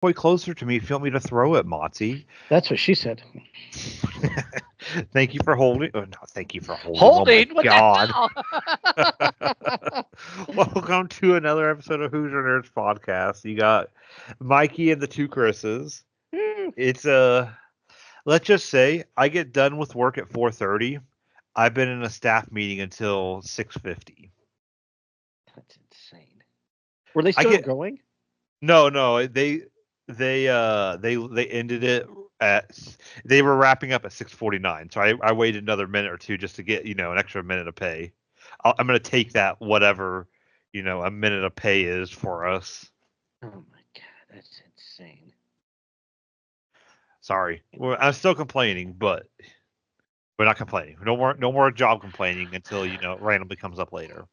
Point closer to me. Feel me to throw it, Motzi. That's what she said. Thank you for holding. Oh, no, thank you for holding. Oh my Holding? What God. the hell? Welcome to another episode of Who's Your Nerds podcast. You got Mikey and the two Chris's. It's let's just say I get done with work at 4:30. I've been in a staff meeting until 6:50. That's insane. Were they I still get going? no, they ended it at they were wrapping up at 6:49. So I waited another minute or two just to get, an extra minute of pay. I'm going to take that whatever, a minute of pay is for us. Oh my god, that's insane. Sorry. Well, I'm still complaining, but we're not complaining. No more job complaining until, it randomly comes up later.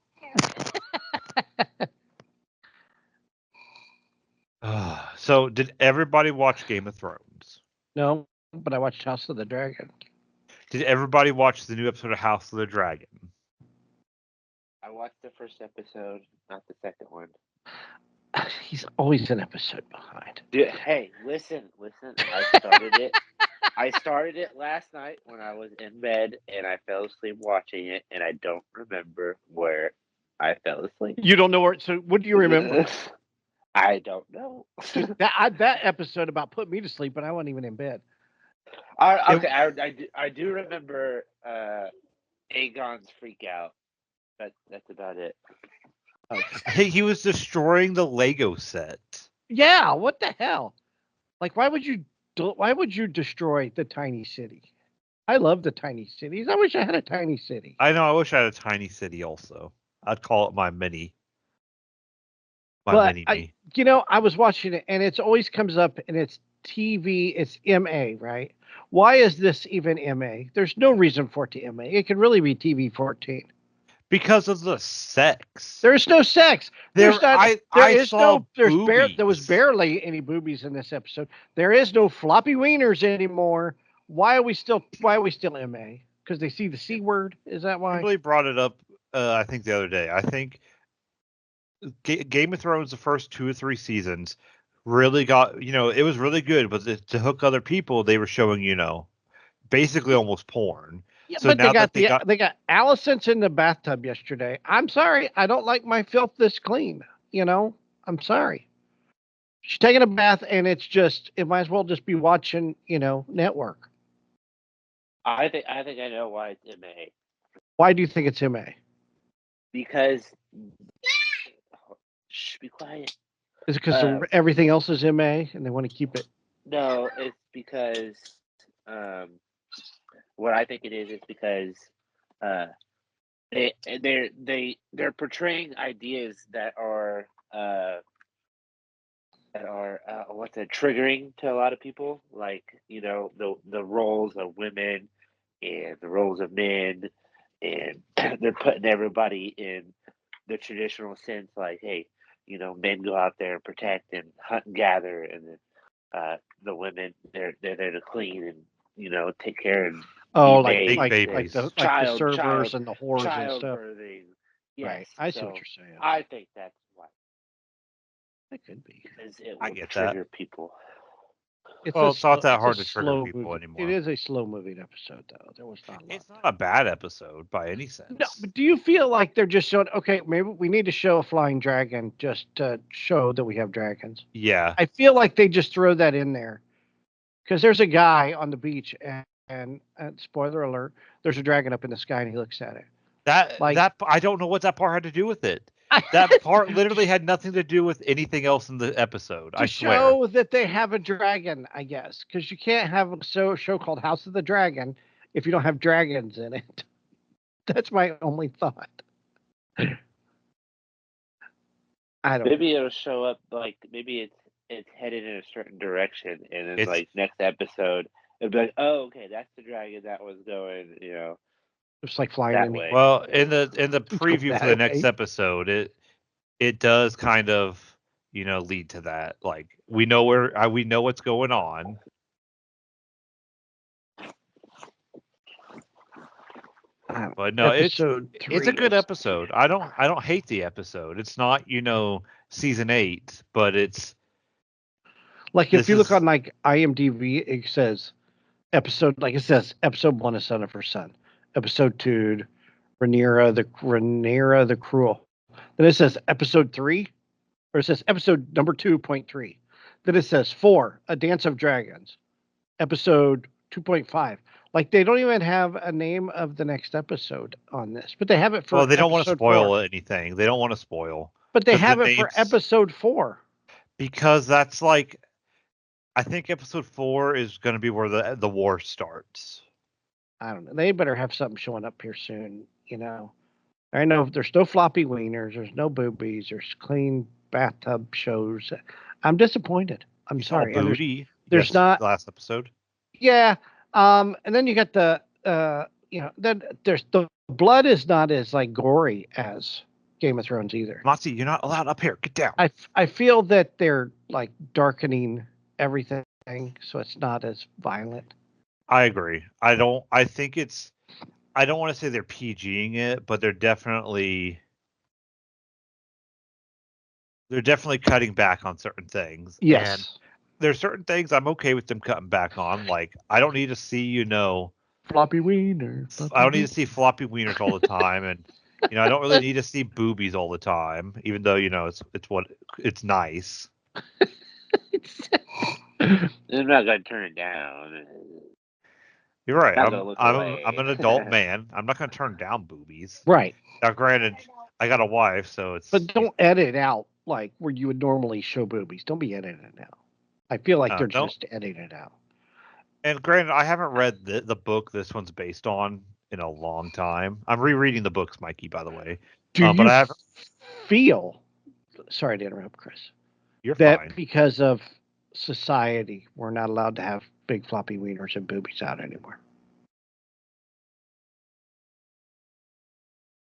So did everybody watch Game of Thrones? No, but I watched House of the Dragon. Did everybody watch the new episode of House of the Dragon? I watched the first episode, not the second one. He's always an episode behind. Dude, hey, listen. I started it. I started it last night when I was in bed, and I fell asleep watching it, and I don't remember where I fell asleep. You don't know where. So, what do you remember? I don't know. that episode about put me to sleep, and I wasn't even in bed. I do remember Aegon's freak out. That's about it. Okay. He was destroying the Lego set. Yeah, what the hell? Like, why would you destroy the tiny city? I love the tiny cities. I wish I had a tiny city. I know. I wish I had a tiny city also. I'd call it my mini. Me. I was watching it, and it always comes up, and it's TV. It's MA, right? Why is this even MA? There's no reason for it to MA. It could really be TV 14. Because of the sex. There's no sex. There was barely any boobies in this episode. There is no floppy wieners anymore. Why are we still MA? Because they see the C word? Is that why? I really brought it up, I think, the other day. I think Game of Thrones, the first 2 or 3 seasons, really got, it was really good, but to hook other people, they were showing, basically almost porn. Yeah, so but now they got Allison's in the bathtub yesterday. I'm sorry, I don't like my filth this clean. I'm sorry. She's taking a bath, and it might as well just be watching, network. I think I know why it's MA. Why do you think it's MA? Because shh, be quiet. Is it because everything else is MA and they want to keep it? No, it's because what I think it is because they're portraying ideas that are triggering to a lot of people, like the roles of women and the roles of men, and they're putting everybody in the traditional sense, like, hey, men go out there and protect and hunt and gather, and then the women they're there to clean and take care and like the servers and the whores and stuff. Yes, right. I see what you're saying. I think that's why. That could be. Because it will trigger people. It's not that hard to trigger people anymore. It is a slow-moving episode, though. There was not a lot. It's not a bad episode by any sense. No, but do you feel like they're just showing, okay, maybe we need to show a flying dragon just to show that we have dragons? Yeah. I feel like they just throw that in there. Because there's a guy on the beach, and spoiler alert, there's a dragon up in the sky, and he looks at it. That I don't know what that part had to do with it. That part literally had nothing to do with anything else in the episode. I swear. To show that they have a dragon, I guess, because you can't have a show called House of the Dragon if you don't have dragons in it. That's my only thought. I don't. Maybe it'll show up like maybe it's headed in a certain direction, and then like next episode it'll be like, oh, okay, that's the dragon that was going, It's like flying that in way. Well, in the preview for the next episode, it does kind of lead to that. Like we know what's going on. But no, it's a good episode. I don't hate the episode. It's not season 8, but it's Like if you look on like IMDb, it says episode 1 is Son of Her Son, episode 2, Rhaenyra the Cruel. Then it says episode 3, or it says episode number 2.3. Then it says 4, A Dance of Dragons, episode 2.5. Like they don't even have a name of the next episode on this, but they have it for. Well, they don't want to spoil 4. anything. They don't want to spoil. But they have it for episode 4. Because that's like, I think episode 4 is going to be where the war starts. I don't know. They better have something showing up here soon. You know, I know there's no floppy wieners, there's no boobies, there's clean bathtub shows. I'm disappointed. I'm sorry. Booty. There's not last episode. Yeah. And then you got the then there's the blood is not as like gory as Game of Thrones either. Matzi, you're not allowed up here. Get down. I feel that they're like darkening everything so it's not as violent. I agree. I don't want to say they're PGing it, but they're definitely cutting back on certain things. Yes. And there's certain things I'm okay with them cutting back on. Like, I don't need to see, floppy wieners. I don't need to see floppy wieners all the time. And, I don't really need to see boobies all the time, even though, it's nice. I'm not going to turn it down. You're right. I'm an adult man. I'm not going to turn down boobies. Right. Now, granted, I got a wife, so it's. But don't edit out like where you would normally show boobies. Don't be editing it out. I feel like they're just editing it out. And granted, I haven't read the book this one's based on in a long time. I'm rereading the books, Mikey, by the way. But I feel. Sorry to interrupt, Chris. You're that fine. Because of society, we're not allowed to have big floppy wieners and boobies out anymore.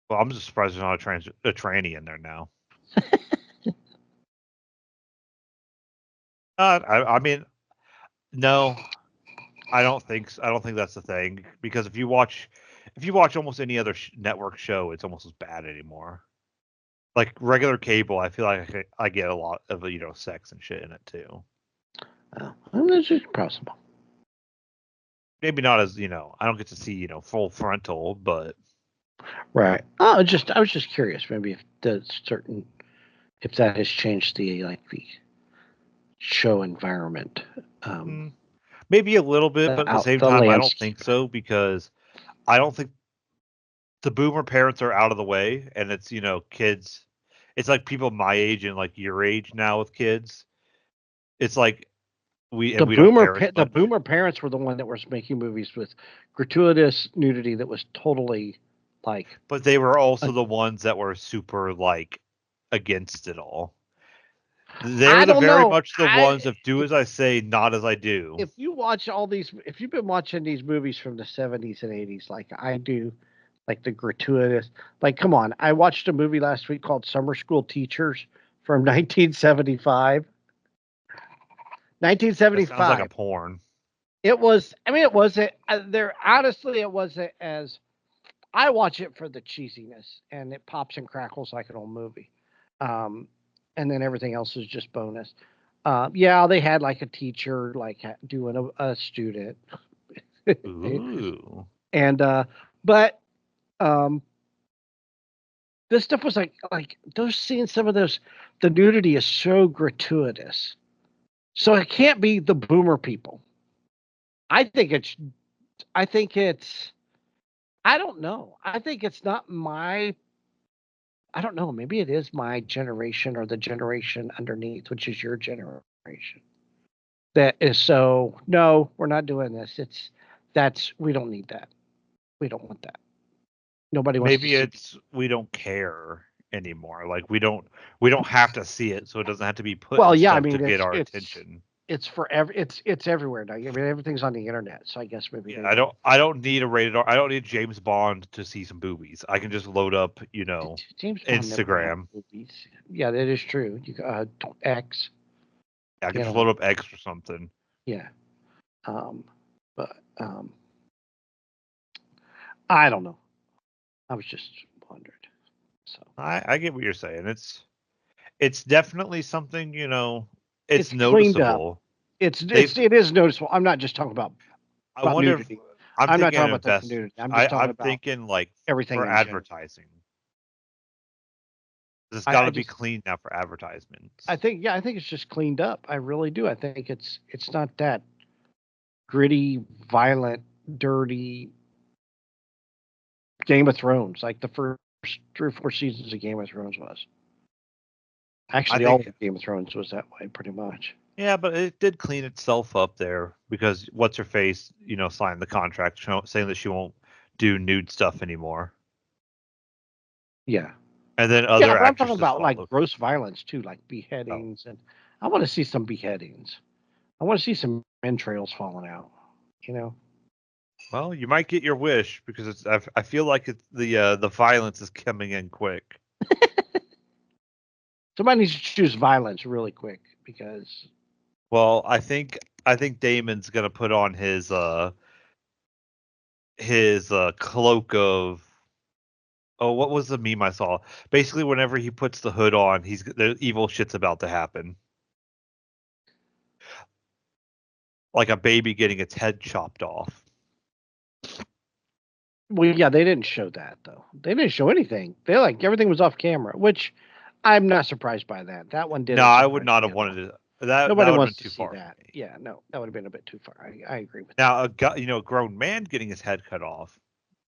Well, I'm just surprised there's not a tranny in there now. I mean, no, I don't think so. I don't think that's the thing, because if you watch almost any other network show, it's almost as bad anymore. Like regular cable, I feel like I get a lot of sex and shit in it too. Oh, that's just possible. Maybe not as I don't get to see full frontal, but right. Oh, I was just curious. Maybe if that has changed the show environment. Maybe a little bit, but at the same time, I don't think so, because I don't think the boomer parents are out of the way, and it's kids. It's like people my age and like your age now with kids. It's like the boomer parents were the one that was making movies with gratuitous nudity that was totally like. But they were also the ones that were super like against it all. They're very much the ones of do as I say, not as I do. If you watch if you've been watching these movies from the 70s and 80s, like I do, like the gratuitous, like, come on. I watched a movie last week called Summer School Teachers from 1975. 1975. That sounds like a porn. It was, it wasn't, honestly, it wasn't as, I watch it for the cheesiness, and it pops and crackles like an old movie. And then everything else is just bonus. Yeah, they had like a teacher like doing a student. Ooh. And but this stuff was like those scenes. Some of those, the nudity is so gratuitous, so it can't be the boomer people. I think it's. I don't know. I think it's not my. I don't know. Maybe it is my generation or the generation underneath, which is your generation. That is so. No, we're not doing this. We don't need that. We don't want that. Nobody wants. Maybe it's we don't care anymore. Like we don't have to see it, so it doesn't have to be put. Well, yeah, to get our attention. It's it's everywhere now. I mean, everything's on the internet, so I guess maybe. Yeah, I don't need a rated R. I don't need James Bond to see some boobies. I can just load up, James Bond Instagram. Yeah, that is true. You X. Yeah, I can just load up X or something. Yeah, but I don't know. I was just wondering. So I get what you're saying. It's definitely something, it's noticeable. It is noticeable. I'm not just talking about nudity. I'm not talking about the nudity. I'm just talking about thinking like everything for advertising. It's got to be clean now for advertisements. I think it's just cleaned up. I really do. I think it's not that gritty, violent, dirty Game of Thrones like the first 3 or 4 seasons of Game of Thrones was. Actually, all of Game of Thrones was that way, pretty much. Yeah, but it did clean itself up there because what's her face, signed the contract saying that she won't do nude stuff anymore. Yeah. And then other actresses I'm talking about like gross violence too, like beheadings, and I want to see some beheadings. I want to see some entrails falling out. Well, you might get your wish because I feel like the violence is coming in quick. Somebody needs to choose violence really quick because. Well, I think Damon's gonna put on his cloak of. Oh, what was the meme I saw? Basically, whenever he puts the hood on, the evil shit's about to happen. Like a baby getting its head chopped off. Well, yeah, they didn't show that though. They didn't show anything. They everything was off camera, which I'm not surprised by that. That one didn't. No, I would not have wanted to. Nobody wants to see far. that. Yeah, no, that would have been a bit too far. I agree with that. Now, a grown man getting his head cut off.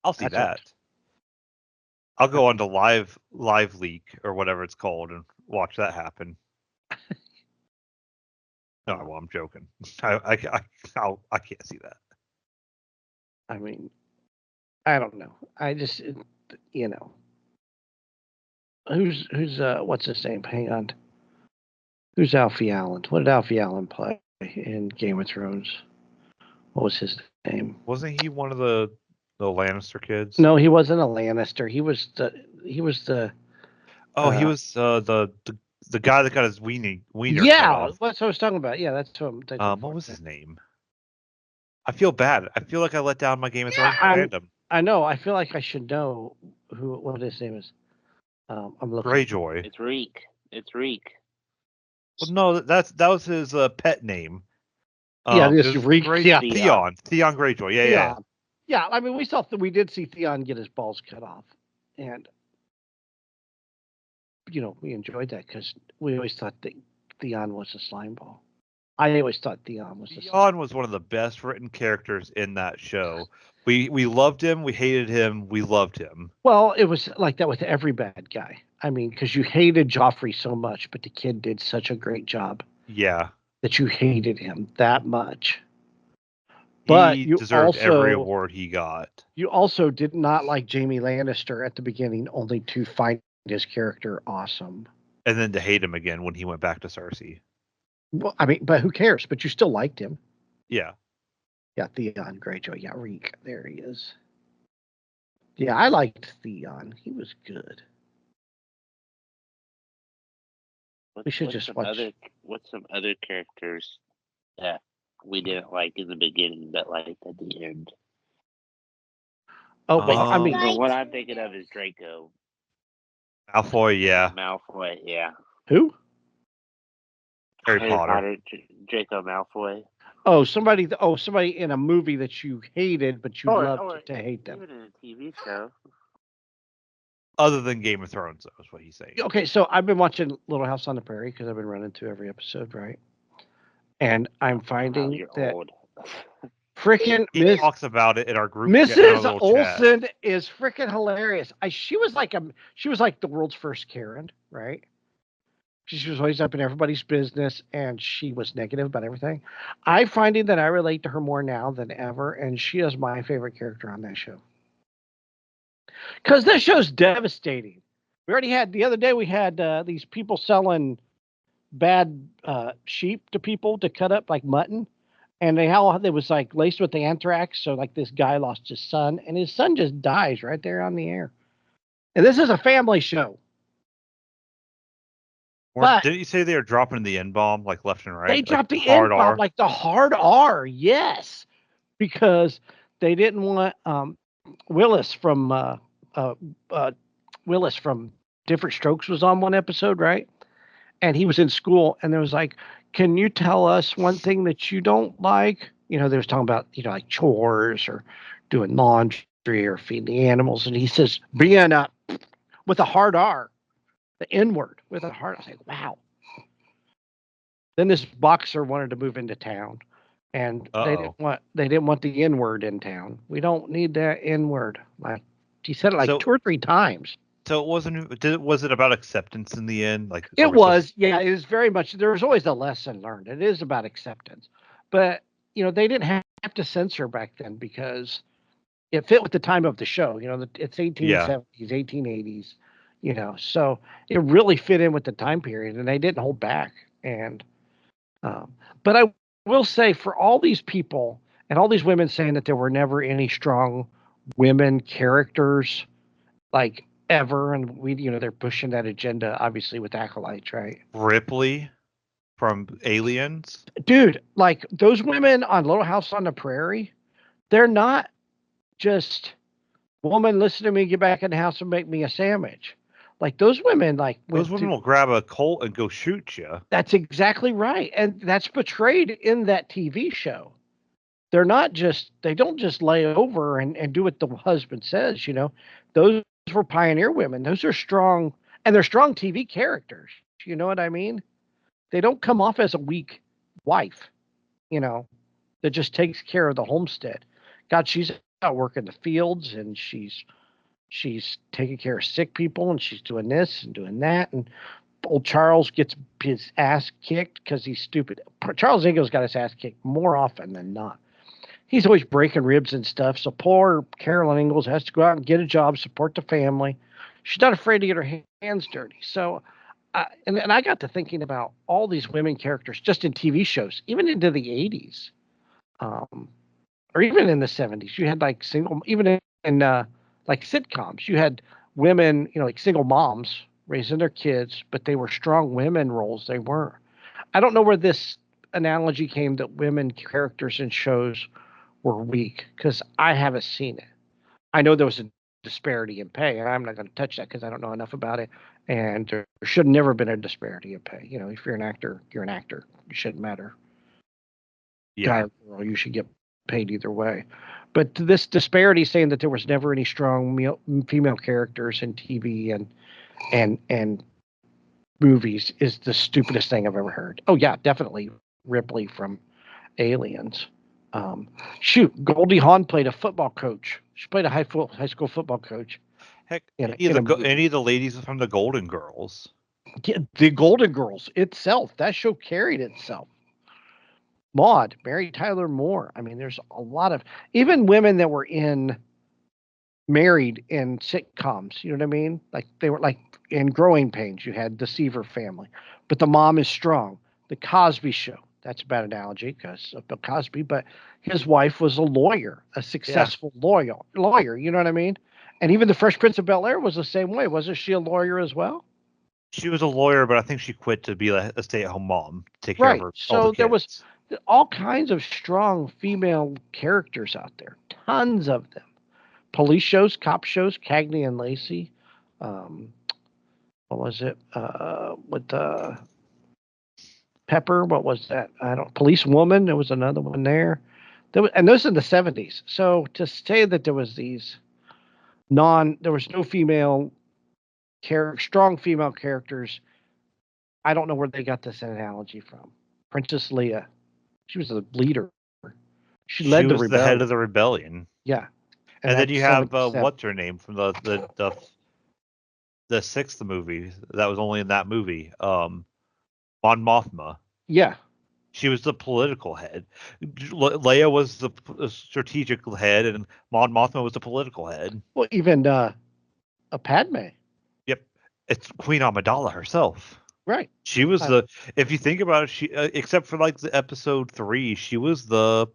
I'll see that. I'll go on to live leak or whatever it's called and watch that happen. No, well, I'm joking. I can't see that. I mean, I don't know. I just who's what's his name? Hang on. Who's Alfie Allen? What did Alfie Allen play in Game of Thrones? What was his name? Wasn't he one of the Lannister kids? No, he wasn't a Lannister. He was the. Oh, he was the guy that got his wiener. Yeah, that's what I was talking about. Yeah, that's what I'm thinking. What was his name? I feel bad. I feel like I let down my Game of Thrones fandom. I know. I feel like I should know what his name is. I'm looking. Greyjoy. It's Reek. Well, no, that was his pet name. Yeah, this is Reek. Yeah, Theon Greyjoy. Yeah. Yeah, I mean, we did see Theon get his balls cut off, and we enjoyed that because we always thought that Theon was a slime ball. I always thought Theon was. Theon was one of the best written characters in that show. We loved him. We hated him. We loved him. Well, it was like that with every bad guy. I mean, because you hated Joffrey so much, but the kid did such a great job. Yeah. That you hated him that much. But he deserved every award he got. You also did not like Jaime Lannister at the beginning, only to find his character awesome. And then to hate him again when he went back to Cersei. Well, I mean, but who cares? But you still liked him. Yeah. Yeah, Theon Greyjoy. Yeah, Reek. There he is. Yeah, I liked Theon. He was good. We should just watch. What's some other characters that we didn't like in the beginning, but liked at the end? Oh, but I mean, what I'm thinking of is Draco. Malfoy, yeah. Malfoy, yeah. Who? Harry Potter. Draco Malfoy. Oh, somebody in a movie that you hated, but you loved to hate them. Even in a TV show. Other than Game of Thrones, though, is what he's saying. Okay, so I've been watching Little House on the Prairie because I've been running through every episode, right? And I'm finding that freaking he talks about it in our group. Mrs. Olsen is freaking hilarious. She was like the world's first Karen, right? She was always up in everybody's business, and she was negative about everything. I'm finding that I relate to her more now than ever, and she is my favorite character on that show. Because this show's devastating. We already had, the other day, we had these people selling bad sheep to people to cut up like mutton. And they was like laced with the anthrax. So like this guy lost his son, and his son just dies right there on the air. And this is a family show. Didn't you say they were dropping the N-bomb like left and right? They dropped the N-bomb, like the hard R, yes. Because they didn't want Willis from Different Strokes was on one episode, right? And he was in school, and there was like, can you tell us one thing that you don't like? They was talking about, like chores or doing laundry or feeding the animals. And he says, being with a hard R, the N word with a hard. I was like, wow. Then this boxer wanted to move into town, and they didn't want the N word in town. We don't need that N word. Like he said it like 2 or 3 times. So it wasn't. Was it about acceptance in the end? Like it was. Yeah, it was very much. There was always a lesson learned. It is about acceptance, but they didn't have to censor back then because it fit with the time of the show. It's 1870s, 1880s. So it really fit in with the time period, and they didn't hold back. And but I will say, for all these people and all these women saying that there were never any strong women characters, like ever, and they're pushing that agenda, obviously, with Acolytes, right? Ripley from Aliens, dude. Like those women on Little House on the Prairie, they're not just, woman, listen to me, get back in the house and make me a sandwich. Like those women, will grab a Colt and go shoot you. That's exactly right, and that's portrayed in that TV show. They're not just, they don't just lay over and do what the husband says. Those were pioneer women. Those are strong, and they're strong TV characters. You know what I mean? They don't come off as a weak wife, that just takes care of the homestead. God, she's out working the fields, and she's taking care of sick people, and she's doing this and doing that. And old Charles gets his ass kicked because he's stupid. Charles Ingalls got his ass kicked more often than not. He's always breaking ribs and stuff. So poor Carolyn Ingalls has to go out and get a job, support the family. She's not afraid to get her hands dirty. So, and I got to thinking about all these women characters just in TV shows, even into the 80s, or even in the 70s. You had like even in like sitcoms, you had women, like single moms raising their kids, but they were strong women roles. They weren't. I don't know where this analogy came that women characters in shows were weak, because I haven't seen it. I know there was a disparity in pay, and I'm not going to touch that because I don't know enough about it. And there should never been a disparity in pay. If you're an actor, you're an actor. It shouldn't matter. Yeah. Guy or girl, you should get paid either way. But this disparity, saying that there was never any strong female characters in TV and movies, is the stupidest thing I've ever heard. Oh yeah, definitely Ripley from Aliens. Goldie Hawn played a football coach. She played a high school football coach. Heck, any of the ladies from the Golden Girls. Yeah, the Golden Girls itself, that show carried itself. Maude, Mary Tyler Moore. I mean, there's a lot of, even women that were married in sitcoms. You know what I mean? Like they were like in Growing Pains. You had the Seaver family, but the mom is strong. The Cosby Show. That's a bad analogy because of Bill Cosby, but his wife was a lawyer, a successful lawyer. You know what I mean? And even the Fresh Prince of Bel-Air was the same way. Wasn't she a lawyer as well? She was a lawyer, but I think she quit to be a stay-at-home mom, take care of her. So there was all kinds of strong female characters out there, tons of them. Police shows, cop shows, Cagney and Lacey. What was it? With Pepper, what was that? Police Woman. There was another one there. And those in the 70s. So to say that there was there was no female strong female characters, I don't know where they got this analogy from. Princess Leia, she was the leader. She led the rebellion. The head of the rebellion. Yeah. And then you have what's her name from the sixth movie that was only in that movie. Mon Mothma. Yeah. She was the political head. Leia was the strategic head, and Mon Mothma was the political head. Well, even a Padme. Yep, it's Queen Amidala herself. Right. She was if you think about it, she except for like the episode 3, she was the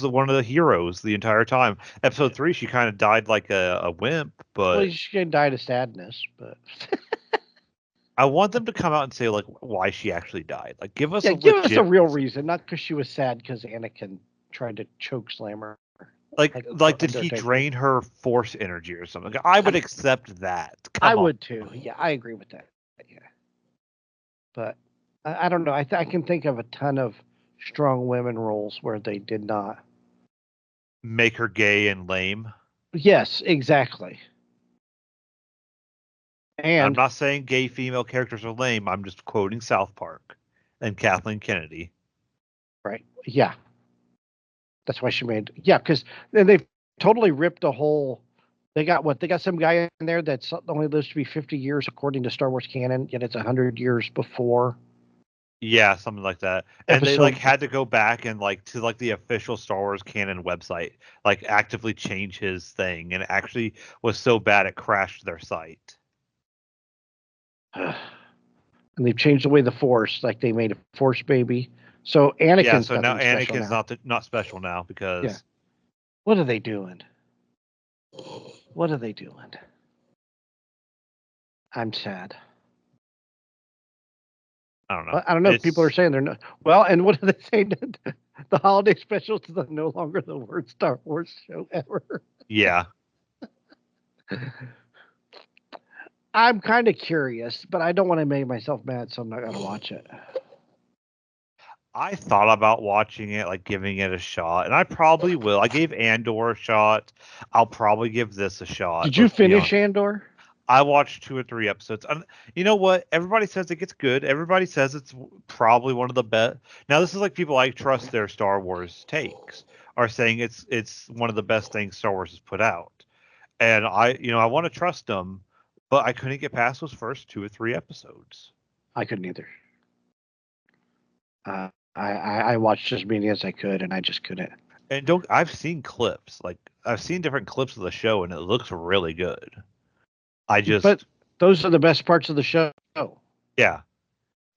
one of the heroes the entire time. Episode 3, she kind of died like a wimp, but she died of sadness. But I want them to come out and say like why she actually died. Like give us us a real reason, not because she was sad because Anakin tried to choke slam her. Like did he drain her force energy or something? I would accept that. I would too. Yeah, I agree with that. Yeah, but I don't know. I can think of a ton of strong women roles where they did not make her gay and lame. Yes, exactly. And I'm not saying gay female characters are lame. I'm just quoting South Park and Kathleen Kennedy. Right. Yeah. That's why she made. Yeah, because then they've totally ripped a whole. They got what? They got some guy in there that's only lives to be 50 years according to Star Wars canon, yet it's 100 years before. Yeah, something like that. And they like had to go back and like to like the official Star Wars canon website, like actively change his thing, and it actually was so bad it crashed their site. And they've changed the way the Force, like they made a Force baby. So Anakin's yeah, so now Anakin's not special now because. Yeah. What are they doing? What are they doing? I'm sad. I don't know. I don't know if people are saying they're not. Well, and what are they saying? The holiday specials is no longer the worst Star Wars show ever. Yeah. I'm kind of curious, but I don't want to make myself mad, so I'm not going to watch it. I thought about watching it, like giving it a shot, and I probably will. I gave Andor a shot. I'll probably give this a shot. Did you finish Andor? I watched 2 or 3 episodes. And you know what? Everybody says it gets good. Everybody says it's probably one of the best. Now, this is like people I trust their Star Wars takes are saying it's one of the best things Star Wars has put out. And I want to trust them, but I couldn't get past those first 2 or 3 episodes. I couldn't either. I watched as many as I could, and I just couldn't. And I've seen clips. Like I've seen different clips of the show, and it looks really good. But those are the best parts of the show. Yeah.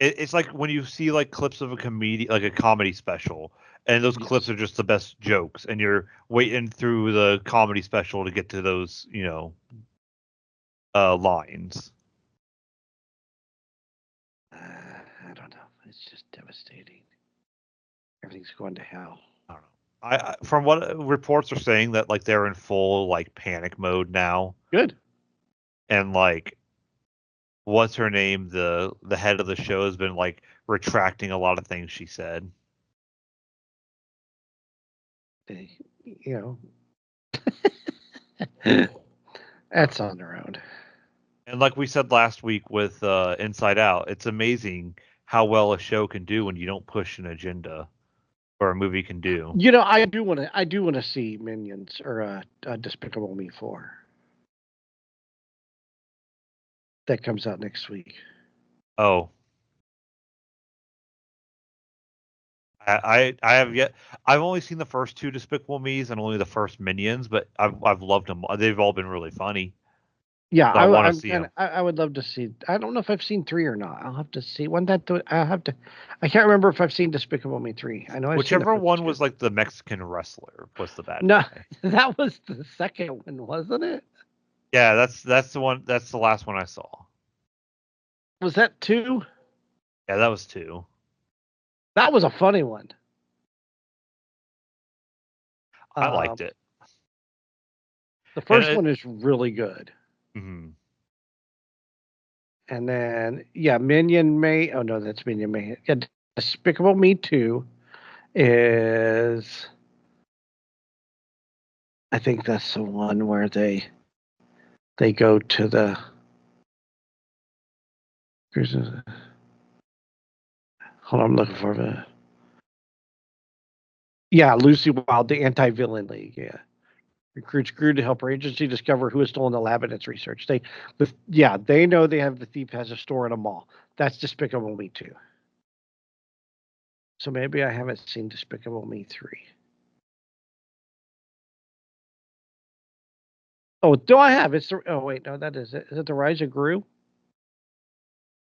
It's like when you see like clips of a comedy special, and those clips are just the best jokes, and you're waiting through the comedy special to get to those, lines. I don't know. It's just devastating. Everything's going to hell. I don't know. I from what reports are saying that like they're in full like panic mode now. Good. And like, what's her name? The head of the show has been like retracting a lot of things she said. That's on their own. And like we said last week with Inside Out, it's amazing how well a show can do when you don't push an agenda, or a movie can do. I do want to see Minions or Despicable Me 4. That comes out next week. Oh. I have yet. I've only seen the first 2 Despicable Me's and only the first Minions, but I've loved them. They've all been really funny. Yeah, so I want to see them. I would love to see. I don't know if I've seen 3 or not. I'll have to see. I can't remember if I've seen Despicable Me 3. I know. Whichever one was like the Mexican wrestler was the bad. No, guy. that was the second one, wasn't it? Yeah, that's the one. That's the last one I saw. Was that 2? Yeah, that was 2. That was a funny one. I liked it. The first one is really good. Mm-hmm. And then, Minion May. Oh no, that's Minion May. Yeah, Despicable Me 2 is. I think that's the one where they go to the. Hold on, I'm looking for it. Yeah, Lucy Wilde, the Anti-Villain League. Yeah, recruits Gru to help her agency discover who has stolen the lab in its research. They know they have the thief has a store in a mall. That's Despicable Me 2. So maybe I haven't seen Despicable Me 3. Oh, do I have? Oh wait, no, that is it. Is it The Rise of Gru?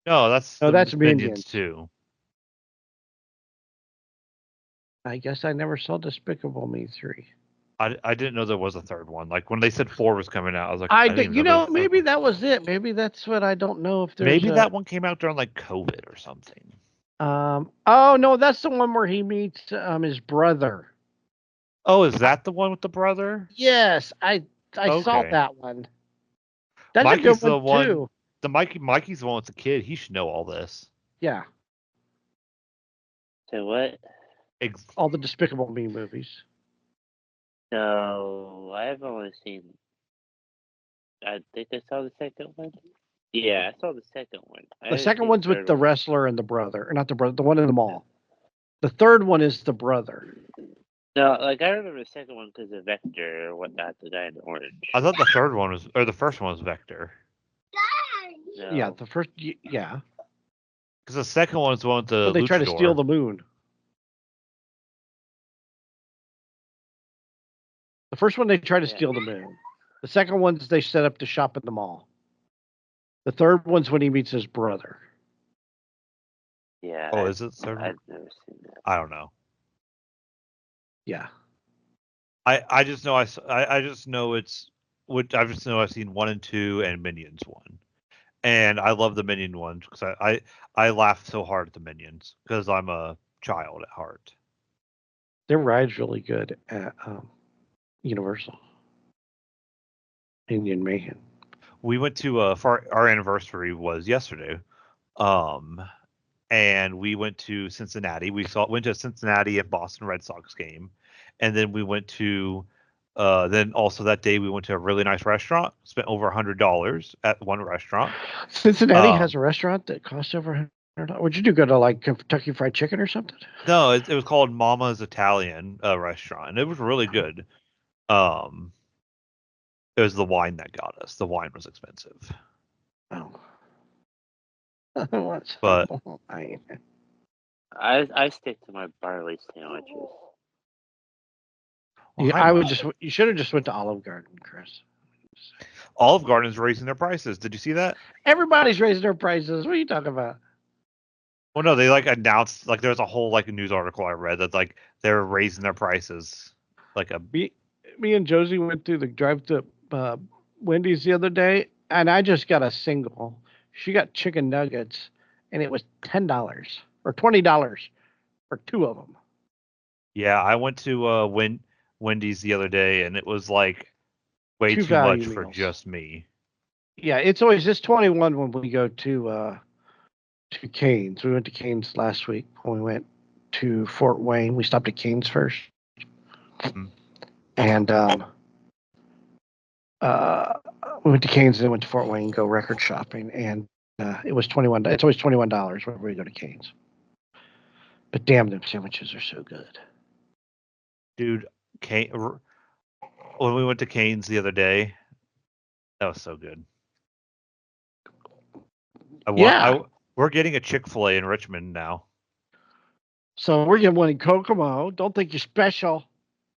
No, that's Minions 2. I guess I never saw Despicable Me 3. I didn't know there was a third one. Like when they said 4 was coming out, I was like, maybe that was it. Maybe that's what I don't know if there's. Maybe that one came out during like COVID or something. Oh no, that's the one where he meets his brother. Oh, is that the one with the brother? Yes, I saw that one. That's Mikey's a good one too. Mikey's the one with the kid. He should know all this. Yeah. So what? All the Despicable Me movies. No, I've only seen. I think I saw the second one. Yeah, I saw the second one. The second one's with the wrestler and the brother, or not the brother, the one in the mall. The third one is the brother. No, like I remember the second one because of Vector or whatnot, the guy in orange. I thought the third one was, or the first one was Vector. No. Yeah, the first, yeah. Because the second one is the one with the they try to steal the moon. The first one, they try to steal the moon. The second one's they set up to shop at the mall. The third one's when he meets his brother. Yeah. Oh, is it the third one? I've never seen that. I don't know. Yeah. I just know I just know it's what I just know I've seen 1 and 2 and Minions 1. And I love the Minion ones because I laugh so hard at the Minions because I'm a child at heart. Their ride's really good at Universal. Indian Mayhem. We went to for our anniversary was yesterday, and we went to Cincinnati. Went to Cincinnati at Boston Red Sox game, and then we went to then also that day we went to a really nice restaurant. Spent over $100 at one restaurant. Cincinnati has a restaurant that costs over $100. Would you do? Go to like Kentucky Fried Chicken or something? No, it was called Mama's Italian restaurant. It was really good. It was the wine that got us. The wine was expensive. Oh. But I stick to my barley sandwiches. Well, yeah, you should have just went to Olive Garden, Chris. Olive Garden's raising their prices. Did you see that? Everybody's raising their prices. What are you talking about? Well, no, they like announced like there's a whole like news article I read that like they're raising their prices. Like me and Josie went through the drive to Wendy's the other day, and I just got a single. She got chicken nuggets, and it was $10 or $20 for two of them. Yeah, I went to Wendy's the other day, and it was like way too much for just me. Yeah, it's always this 21 when we go to Cane's. We went to Cane's last week when we went to Fort Wayne. We stopped at Cane's first. Mm-hmm. And we went to Cane's and then went to Fort Wayne, go record shopping, and it was $21. It's always $21 whenever we go to Cane's. But damn, them sandwiches are so good. Dude, when we went to Cane's the other day, that was so good. We're getting a Chick-fil-A in Richmond now. So we're getting one in Kokomo. Don't think you're special.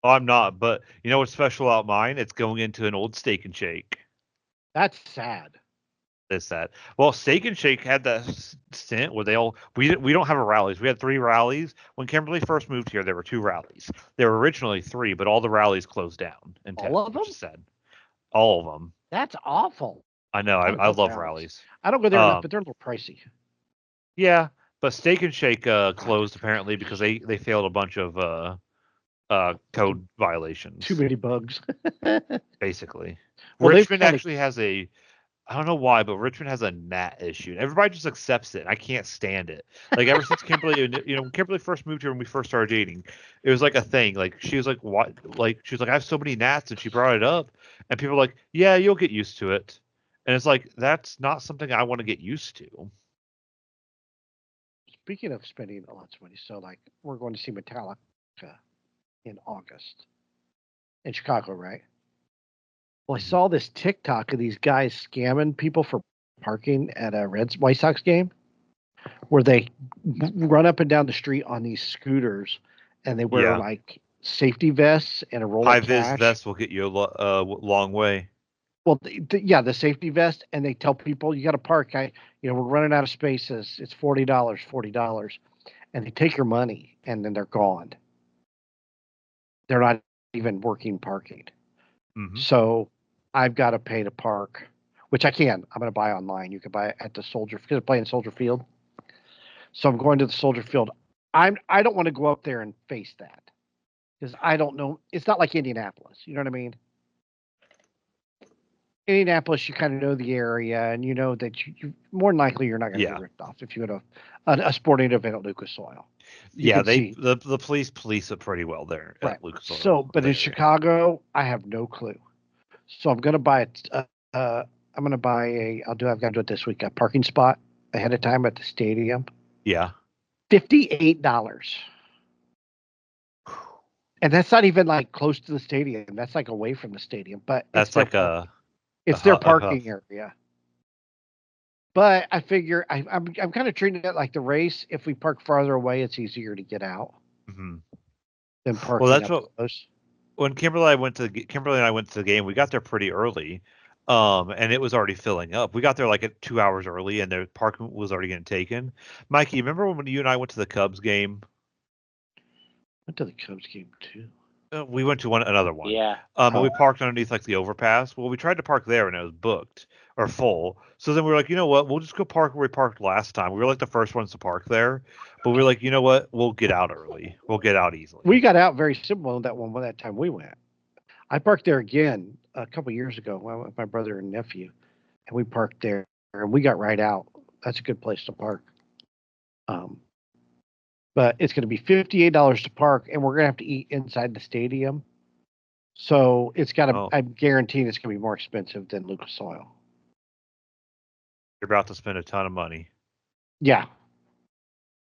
Oh, I'm not, but you know what's special about mine? It's going into an old Steak and Shake. That's sad. That's sad. Well, Steak and Shake had that stint where we don't have a rallies. We had 3 rallies. When Kimberly first moved here, there were 2 rallies. There were originally 3, but all the rallies closed down. All of them? Which is sad. All of them. That's awful. I know. I love rallies. I don't go there enough, but they're a little pricey. Yeah, but Steak and Shake closed apparently because they failed a bunch of code violations. Too many bugs. Basically. Well, Richmond actually has I don't know why, but Richmond has a gnat issue. Everybody just accepts it. I can't stand it. Like ever since Kimberly, when Kimberly first moved here when we first started dating, it was like a thing. Like she was like, "What?" Like she was like, "I have so many gnats," and she brought it up, and people were like, "Yeah, you'll get used to it." And it's like that's not something I want to get used to. Speaking of spending a lot of money, so like we're going to see Metallica in August in Chicago, right? Well, I saw this TikTok of these guys scamming people for parking at a White Sox game, where they run up and down the street on these scooters, and they wear like safety vests and a roll of cash. High-vis vest will get you a long way. Well, the safety vest, and they tell people you got to park. We're running out of spaces. It's $40, and they take your money, and then they're gone. They're not even working parking. Mm-hmm. So I've got to pay to park, which I can. I'm going to buy online. You can buy it at the because they're playing Soldier Field. So I'm going to the Soldier Field. I don't want to go up there and face that because I don't know. It's not like Indianapolis. You know what I mean? Indianapolis, you kind of know the area, and you know that you more than likely you're not going to get ripped off if you go to a sporting event at Lucas Oil. The police it pretty well there at Lucas Oil. So, but in Chicago, I have no clue. So I'm going to buy I've got to do it this week. A parking spot ahead of time at the stadium. Yeah. $58. And that's not even like close to the stadium. That's like away from the stadium, but that's like it's their parking area. But I figure I'm kind of treating it like the race. If we park farther away, it's easier to get out than parking. Well, that's close. When Kimberly and I went to the game, we got there pretty early, and it was already filling up. We got there like 2 hours early, and the parking was already getting taken. Mikey, remember when you and I went to the Cubs game? Went to the Cubs game too. We went to another one. Yeah. And we parked underneath like the overpass. Well, we tried to park there and it was booked or full. So then we were like, you know what? We'll just go park where we parked last time. We were like the first ones to park there, but we were like, you know what? We'll get out early. We'll get out easily. We got out very simple on that time we went. I parked there again a couple years ago with my brother and nephew, and we parked there and we got right out. That's a good place to park. But it's going to be $58 to park, and we're going to have to eat inside the stadium. So it's got to. I'm guaranteeing it's going to be more expensive than Lucas Oil. You're about to spend a ton of money. Yeah.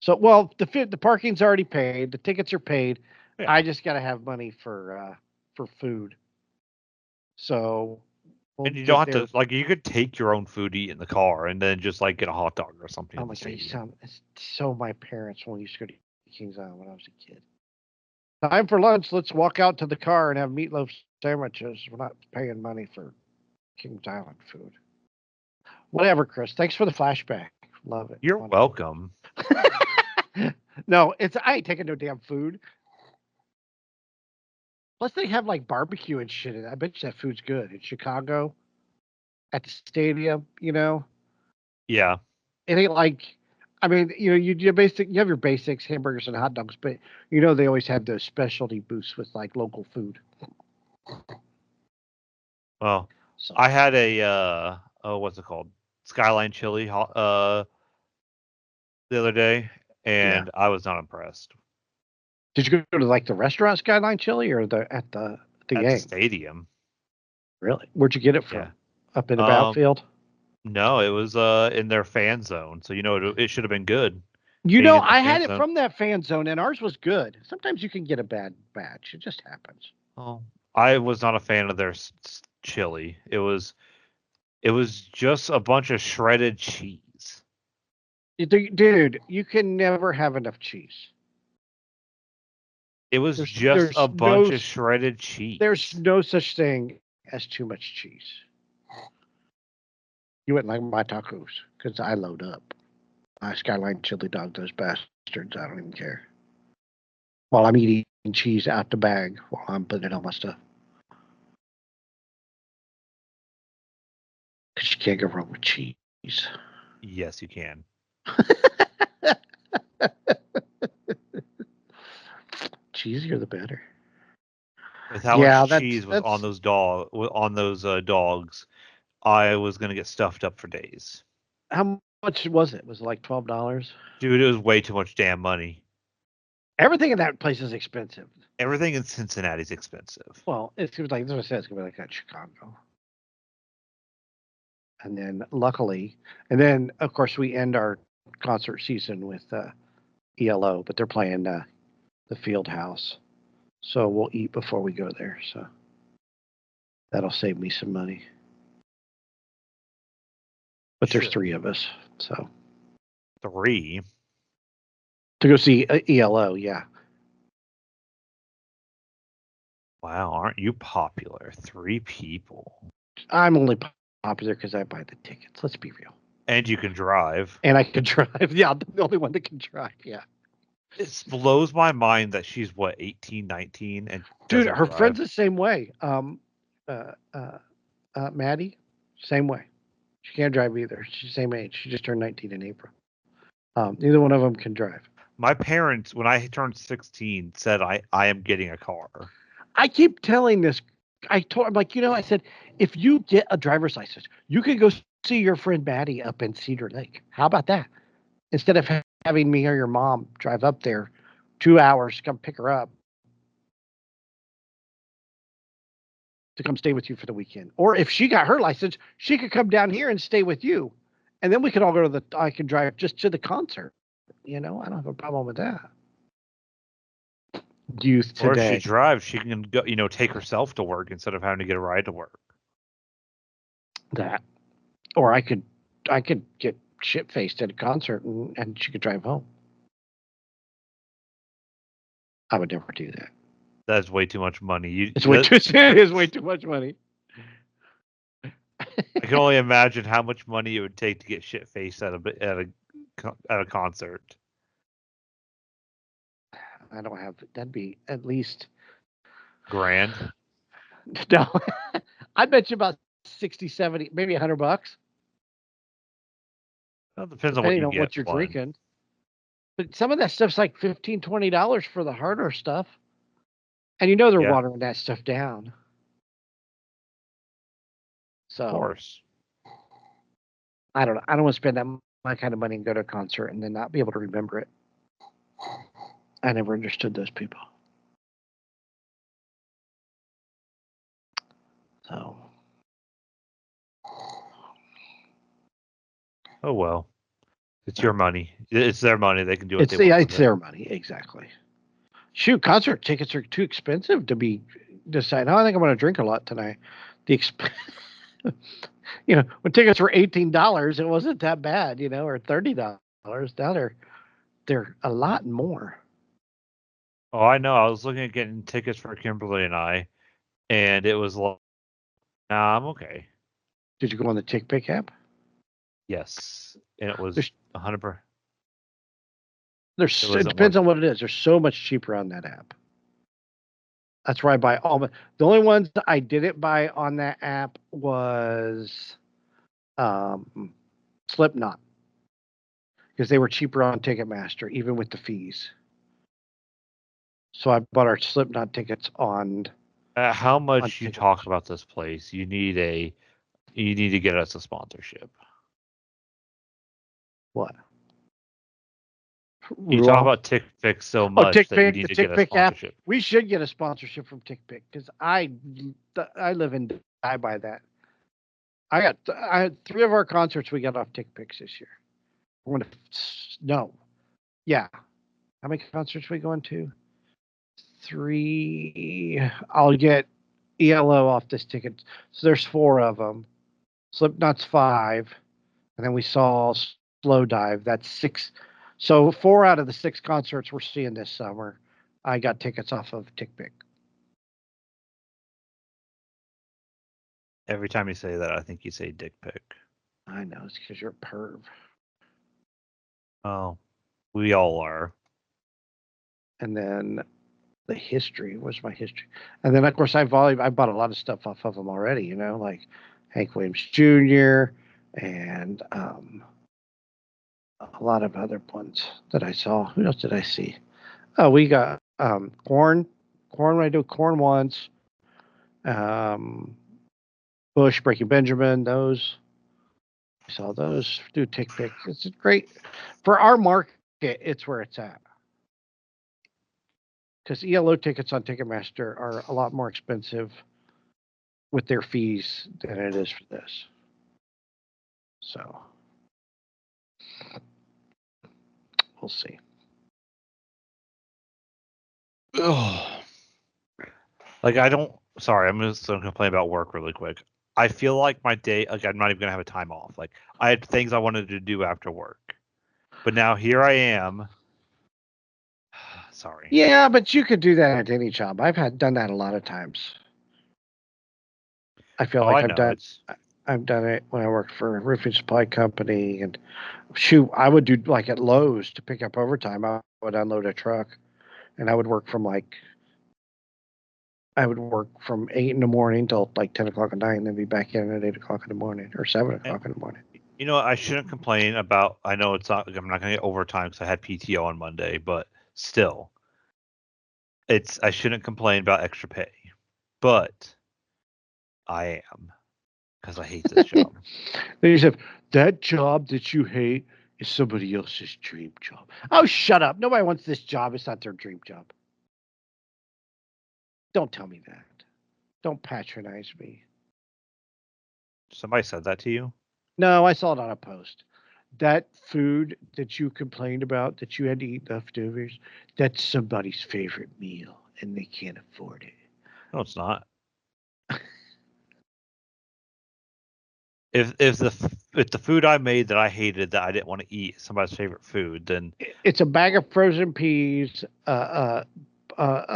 So the parking's already paid. The tickets are paid. Yeah. I just got to have money for food. So. And you don't have to you could take your own food to eat in the car and then just like get a hot dog or something. Oh my God, it's so my parents when we used to go to Kings Island when I was a kid. Time for lunch. Let's walk out to the car and have meatloaf sandwiches. We're not paying money for Kings Island food. Whatever, Chris. Thanks for the flashback. Love it. You're welcome. No, I ain't taking no damn food. Plus, they have like barbecue and shit in it. I bet you that food's good in Chicago at the stadium, you know? Yeah. It ain't like, I mean, you have your basics, hamburgers and hot dogs, but they always have those specialty booths with like local food. Well, I had a, what's it called? Skyline chili the other day, and I was not impressed. Did you go to like the restaurant Skyline Chili or at the game? The stadium. Really? Where'd you get it from? Yeah. Up in the outfield? No, it was in their fan zone. So it should have been good. I had it from that fan zone, and ours was good. Sometimes you can get a bad batch. It just happens. Oh, I was not a fan of their chili. It was just a bunch of shredded cheese. Dude, you can never have enough cheese. It was just a bunch of shredded cheese. There's no such thing as too much cheese. You wouldn't like my tacos because I load up. I Skyline chili dog those bastards. I don't even care. While I'm eating cheese out the bag while I'm putting it on my stuff. Because you can't go wrong with cheese. Yes, you can. Cheesier the better. With how much cheese was on those dogs, I was gonna get stuffed up for days. How much was it? Was it like $12? Dude, it was way too much damn money. Everything in that place is expensive. Everything in Cincinnati is expensive. Well, it's like that's what I said. It's gonna be like that Chicago. And then luckily, of course we end our concert season with ELO, but they're playing the Field House, so we'll eat before we go there. So that'll save me some money. But there's 3 of us, so 3 to go see ELO. Yeah. Wow, aren't you popular? 3 people. I'm only popular because I buy the tickets. Let's be real. And you can drive. And I can drive. Yeah, I'm the only one that can drive. Yeah. It blows my mind that she's 18, 19, and dude, her friend's the same way. Maddie, same way. She can't drive either. She's the same age. She just turned 19 in April. Neither one of them can drive. My parents, when I turned 16, said I am getting a car. I keep telling this I told him, like, I said, if you get a driver's license, you can go see your friend Maddie up in Cedar Lake. How about that? Instead of having me or your mom drive up there 2 hours to come pick her up to come stay with you for the weekend. Or if she got her license, she could come down here and stay with you. And then we could all go to I could drive just to the concert. I don't have a problem with that. Youth today. Or if she drives, she can go, take herself to work instead of having to get a ride to work. That. Or I could get shit-faced at a concert and she could drive home. I would never do that. That's way too much money. It is way too much money. I can only imagine how much money it would take to get shit-faced at a concert. I don't have. That'd be at least grand. No, I bet you about 60, 70, maybe $100. Well, depends on what you're drinking. But some of that stuff's like $15, $20 for the harder stuff, and they're watering that stuff down. So, of course, I don't know. I don't want to spend that kind of money and go to a concert and then not be able to remember it. I never understood those people. So. Oh well, it's your money. It's their money. They can do what they want. It's their money, exactly. Shoot, concert tickets are too expensive to be deciding. Oh, I think I'm going to drink a lot tonight. When tickets were $18, it wasn't that bad, or $30. Now they're a lot more. Oh, I know. I was looking at getting tickets for Kimberly and I, and it was like, nah, I'm okay. Did you go on the TickPick app? Yes, and it was 100%. It depends on what it is. There's so much cheaper on that app. That's where I buy all. The only ones that I didn't buy on that app was Slipknot, because they were cheaper on Ticketmaster, even with the fees. So I bought our Slipknot tickets on. How much you talk about this place? You need to get us a sponsorship. What? You talk about TickPick so much that you need to get a sponsorship. App. We should get a sponsorship from TickPick because I live and die by that. I had 3 of our concerts we got off TickPicks this year. Yeah. How many concerts are we going to? 3. I'll get ELO off this ticket. So there's 4 of them. Slipknot's 5, and then we saw Slow Dive. That's 6. So 4 out of the 6 concerts we're seeing this summer, I got tickets off of TickPick. Every time you say that, I think you say dick pic. I know, it's because you're a perv. Oh, we all are. And then the history was my history. And then, of course, I bought a lot of stuff off of them already, like Hank Williams Jr. and a lot of other ones that I saw. Who else did I see? Oh, we got Korn. I do Korn once. Bush, Breaking Benjamin, those. I saw those do TickPick. It's great. For our market, it's where it's at. Because ELO tickets on Ticketmaster are a lot more expensive with their fees than it is for this. So we'll see. Oh, sorry, I'm just going to complain about work really quick. I feel like my day, I'm not even going to have a time off. I had things I wanted to do after work. But now here I am. Sorry. Yeah, but you could do that at any job. I've done that a lot of times. I feel like I've done it when I worked for a roofing supply company, and shoot, I would do at Lowe's to pick up overtime. I would unload a truck, and I would work from 8 in the morning till 10 o'clock at night, and then be back in at 8 o'clock in the morning or 7 o'clock in the morning. I shouldn't complain about. I know it's not. I'm not going to get overtime because I had PTO on Monday, but still, I shouldn't complain about extra pay. But I am, because I hate this job. Then you said, that job that you hate is somebody else's dream job. Oh, shut up. Nobody wants this job. It's not their dream job. Don't tell me that. Don't patronize me. Somebody said that to you? No, I saw it on a post. That food that you complained about that you had to eat leftovers, that's somebody's favorite meal and they can't afford it. No, it's not. If the food I made that I hated that I didn't want to eat is somebody's favorite food, then It's a bag of frozen peas, a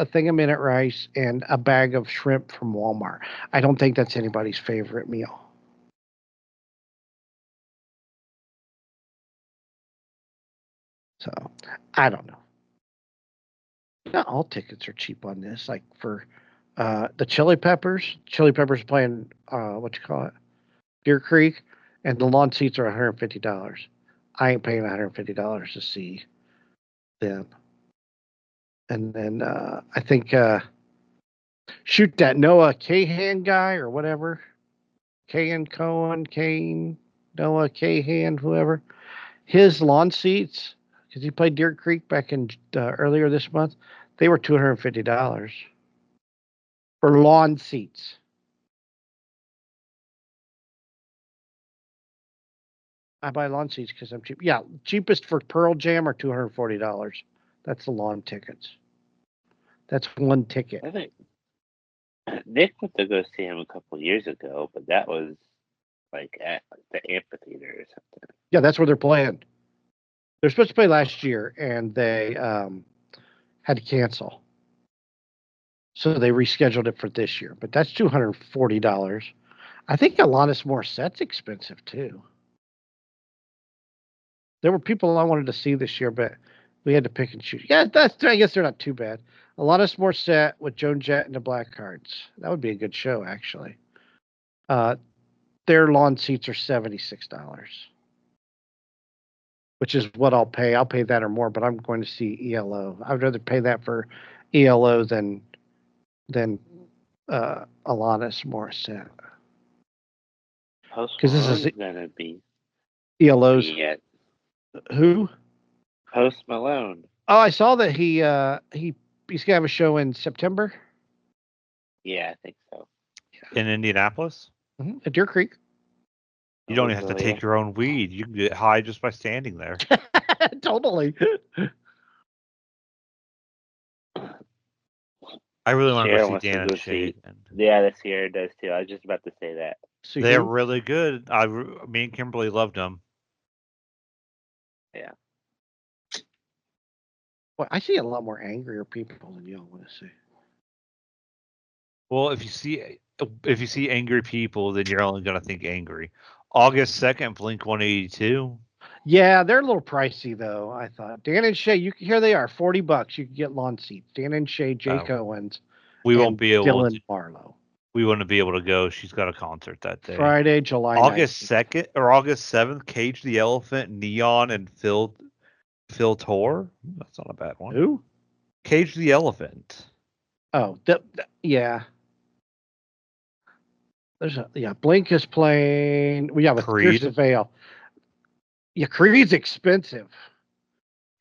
thing of minute rice, and a bag of shrimp from Walmart. I don't think that's anybody's favorite meal. So I don't know. Not all tickets are cheap on this. Like for the Chili Peppers playing what you call it, Deer Creek, and the lawn seats are $150. I ain't paying $150 to see them. And then I think shoot that Noah Cahan guy or whatever, Noah Cahan, whoever, his lawn seats, because he played Deer Creek back in earlier this month, they were $250 for lawn seats. I buy lawn seats because I'm cheap. Yeah, cheapest for Pearl Jam are $240. That's the lawn tickets. That's one ticket. I think Nick went to go see him a couple years ago, but that was like at the amphitheater or something. Yeah, that's where they're playing. They're supposed to play last year, and they had to cancel. So they rescheduled it for this year. But that's $240. I think Alanis Morissette's expensive, too. There were people I wanted to see this year, but we had to pick and choose. Yeah, I guess they're not too bad. Alanis Morissette with Joan Jett and the Blackhearts. That would be a good show, actually. Their lawn seats are $76, which is what I'll pay. I'll pay that or more, but I'm going to see ELO. I'd rather pay that for ELO than Alanis Morissette. Because this is gonna be ELO's. Who? Post Malone. Oh, I saw that he's gonna have a show in September. Yeah, I think so. In Indianapolis? Mm-hmm. At Deer Creek. You don't even have to take your own weed. You can get high just by standing there. Totally. I really want to go see Dan and Shay. Yeah, the Sierra does too. I was just about to say that. They're really good. Me and Kimberly loved them. Yeah. Well, I see a lot more angrier people than y'all want to see. Well, if you see angry people, then you're only going to think angry. August 2nd, Blink 182. Yeah, they're a little pricey though. I thought Dan and Shay. Here they are, $40. You can get lawn seats. Dan and Shay, Jake Owens. We won't be able. Dylan Barlow. We wouldn't be able to go. She's got a concert that day. Friday, July August 19th. 2nd or August 7th. Cage the Elephant, Neon, and Phil Tor. That's not a bad one. Who? Cage the Elephant. Oh, yeah. Blink is playing. Well, yeah, with Creed. Pierce the Veil. Yeah, Creed's expensive.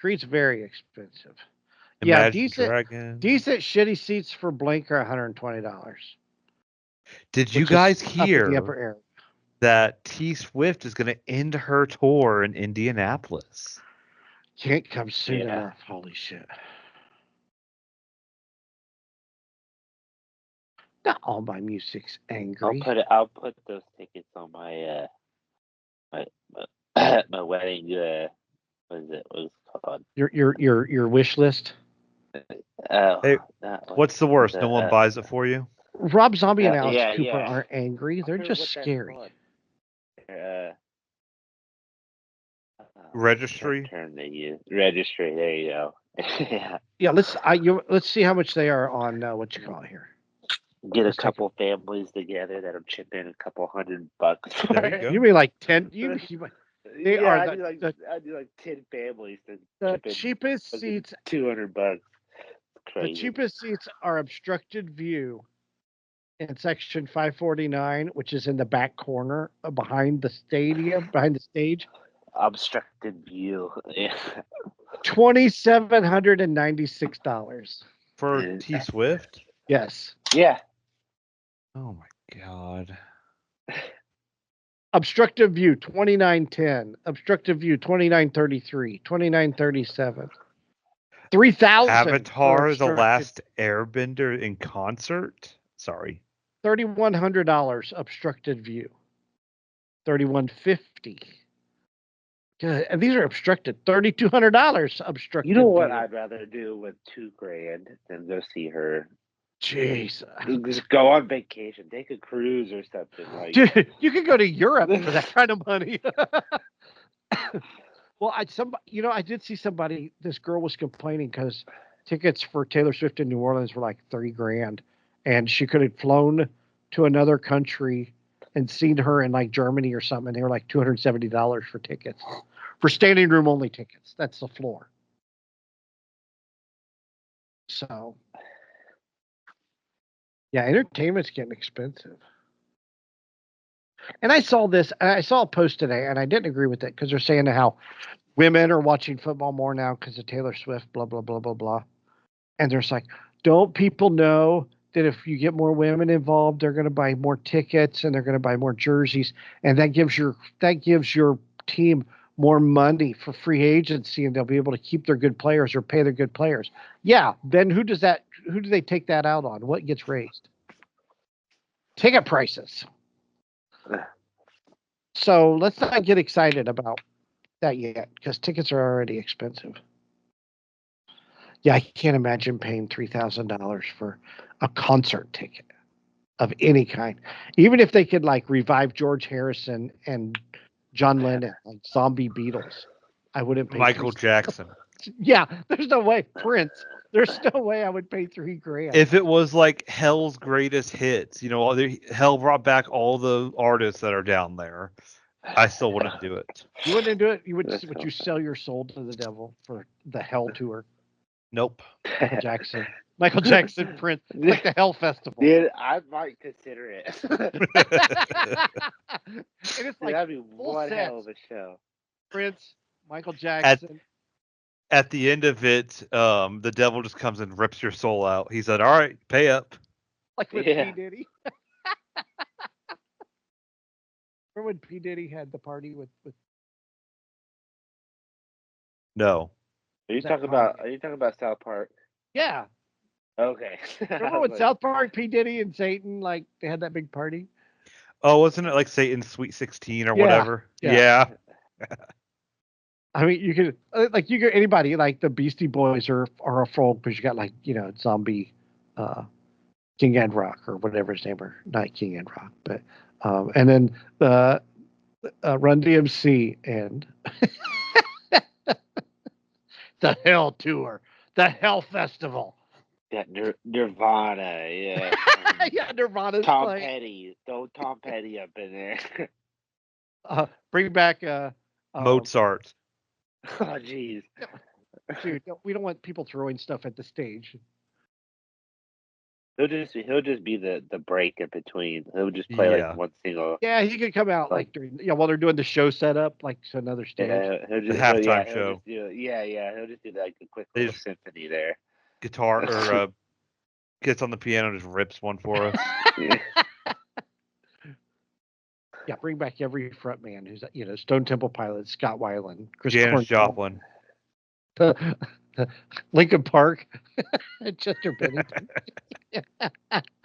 Creed's very expensive. Imagine decent shitty seats for Blink are $120. Did you guys hear that T Swift is going to end her tour in Indianapolis? Can't come soon enough. Holy shit. Not all my music's angry. I'll put those tickets on my my wedding. What's it called? Your wish list. Hey, what's the worst? No one buys it for you. Rob Zombie and Alex Cooper aren't angry. They're just scary. Registry. Registry. There you go. Yeah. Let's see how much they are on what you call it here. Get a couple families together that'll chip in a couple $100. There you go. You mean like 10? I do like 10 families. The cheapest seats. $200. Crazy. The cheapest seats are obstructed view in section 549, which is in the back corner behind the stage. Obstructed view. Yeah. $2,796. For T Swift? Yes. Yeah. Oh my god. Obstructive view 2910. Obstructive view 2933. 2937. 3,000. Avatar: The Last Airbender in concert? Sorry. $3,100 obstructed view. 3,150. Good. And these are obstructed. $3,200 obstructed. You know what view. I'd rather do with $2,000 than go see her. Jeez. Just go on vacation, take a cruise or something. Like, dude, you could go to Europe for that kind of money. Well, I did see somebody. This girl was complaining because tickets for Taylor Swift in New Orleans were like $30,000, and she could have flown to another country and seen her in like Germany or something. And they were like $270 for tickets, for standing room only tickets. That's the floor. So, yeah, entertainment's getting expensive. And I saw a post today, and I didn't agree with it because they're saying how women are watching football more now because of Taylor Swift, blah, blah, blah, blah, blah. And there's like, don't people know that if you get more women involved, they're going to buy more tickets and they're going to buy more jerseys, and that gives your team more money for free agency, and they'll be able to keep their good players or pay their good players. Yeah, then who do they take that out on? What gets raised? Ticket prices. So let's not get excited about that yet, because tickets are already expensive. Yeah, I can't imagine paying $3,000 for a concert ticket of any kind. Even if they could like revive George Harrison and John Lennon, like zombie Beatles, I wouldn't pay. Michael Jackson. Yeah, there's no way. Prince. There's no way I would pay $3,000. If it was like Hell's greatest hits, Hell brought back all the artists that are down there, I still wouldn't do it. You wouldn't do it? Would you sell your soul to the devil for the Hell tour? Nope. Michael Jackson, Prince, like the Hell Festival. Dude, I might consider it. And it's like, that'd be one hell of a show. Prince, Michael Jackson. At the end of it, the devil just comes and rips your soul out. He said, "All right, pay up." Like with P. Diddy. Remember when P. Diddy had the party with? No. Are you talking about South Park? Yeah. Okay. Remember when South Park, P. Diddy and Satan, like they had that big party? Oh, wasn't it like Satan's Sweet 16 or whatever? Yeah. I mean, you could anybody like the Beastie Boys are a folk, because you got like zombie, King Ed Rock or whatever his name, or not King Ed Rock, but and then Run DMC and the Hell Tour, the Hell Festival. Yeah, Nirvana, yeah. Yeah, Nirvana's Tom playing. Petty. Throw Tom Petty up in there. Bring back Mozart. Oh, jeez. Dude, we don't want people throwing stuff at the stage. He'll just be the break in between. He'll just play like one single. Yeah, he could come out like while they're doing the show setup, like to another stage. Yeah, the halftime show. He'll just do like a quick little symphony there. Guitar or gets on the piano, just rips one for us. Yeah, bring back every front man who's Stone Temple Pilots, Scott Weiland, Janis Joplin, Linkin Park, Chester Bennington.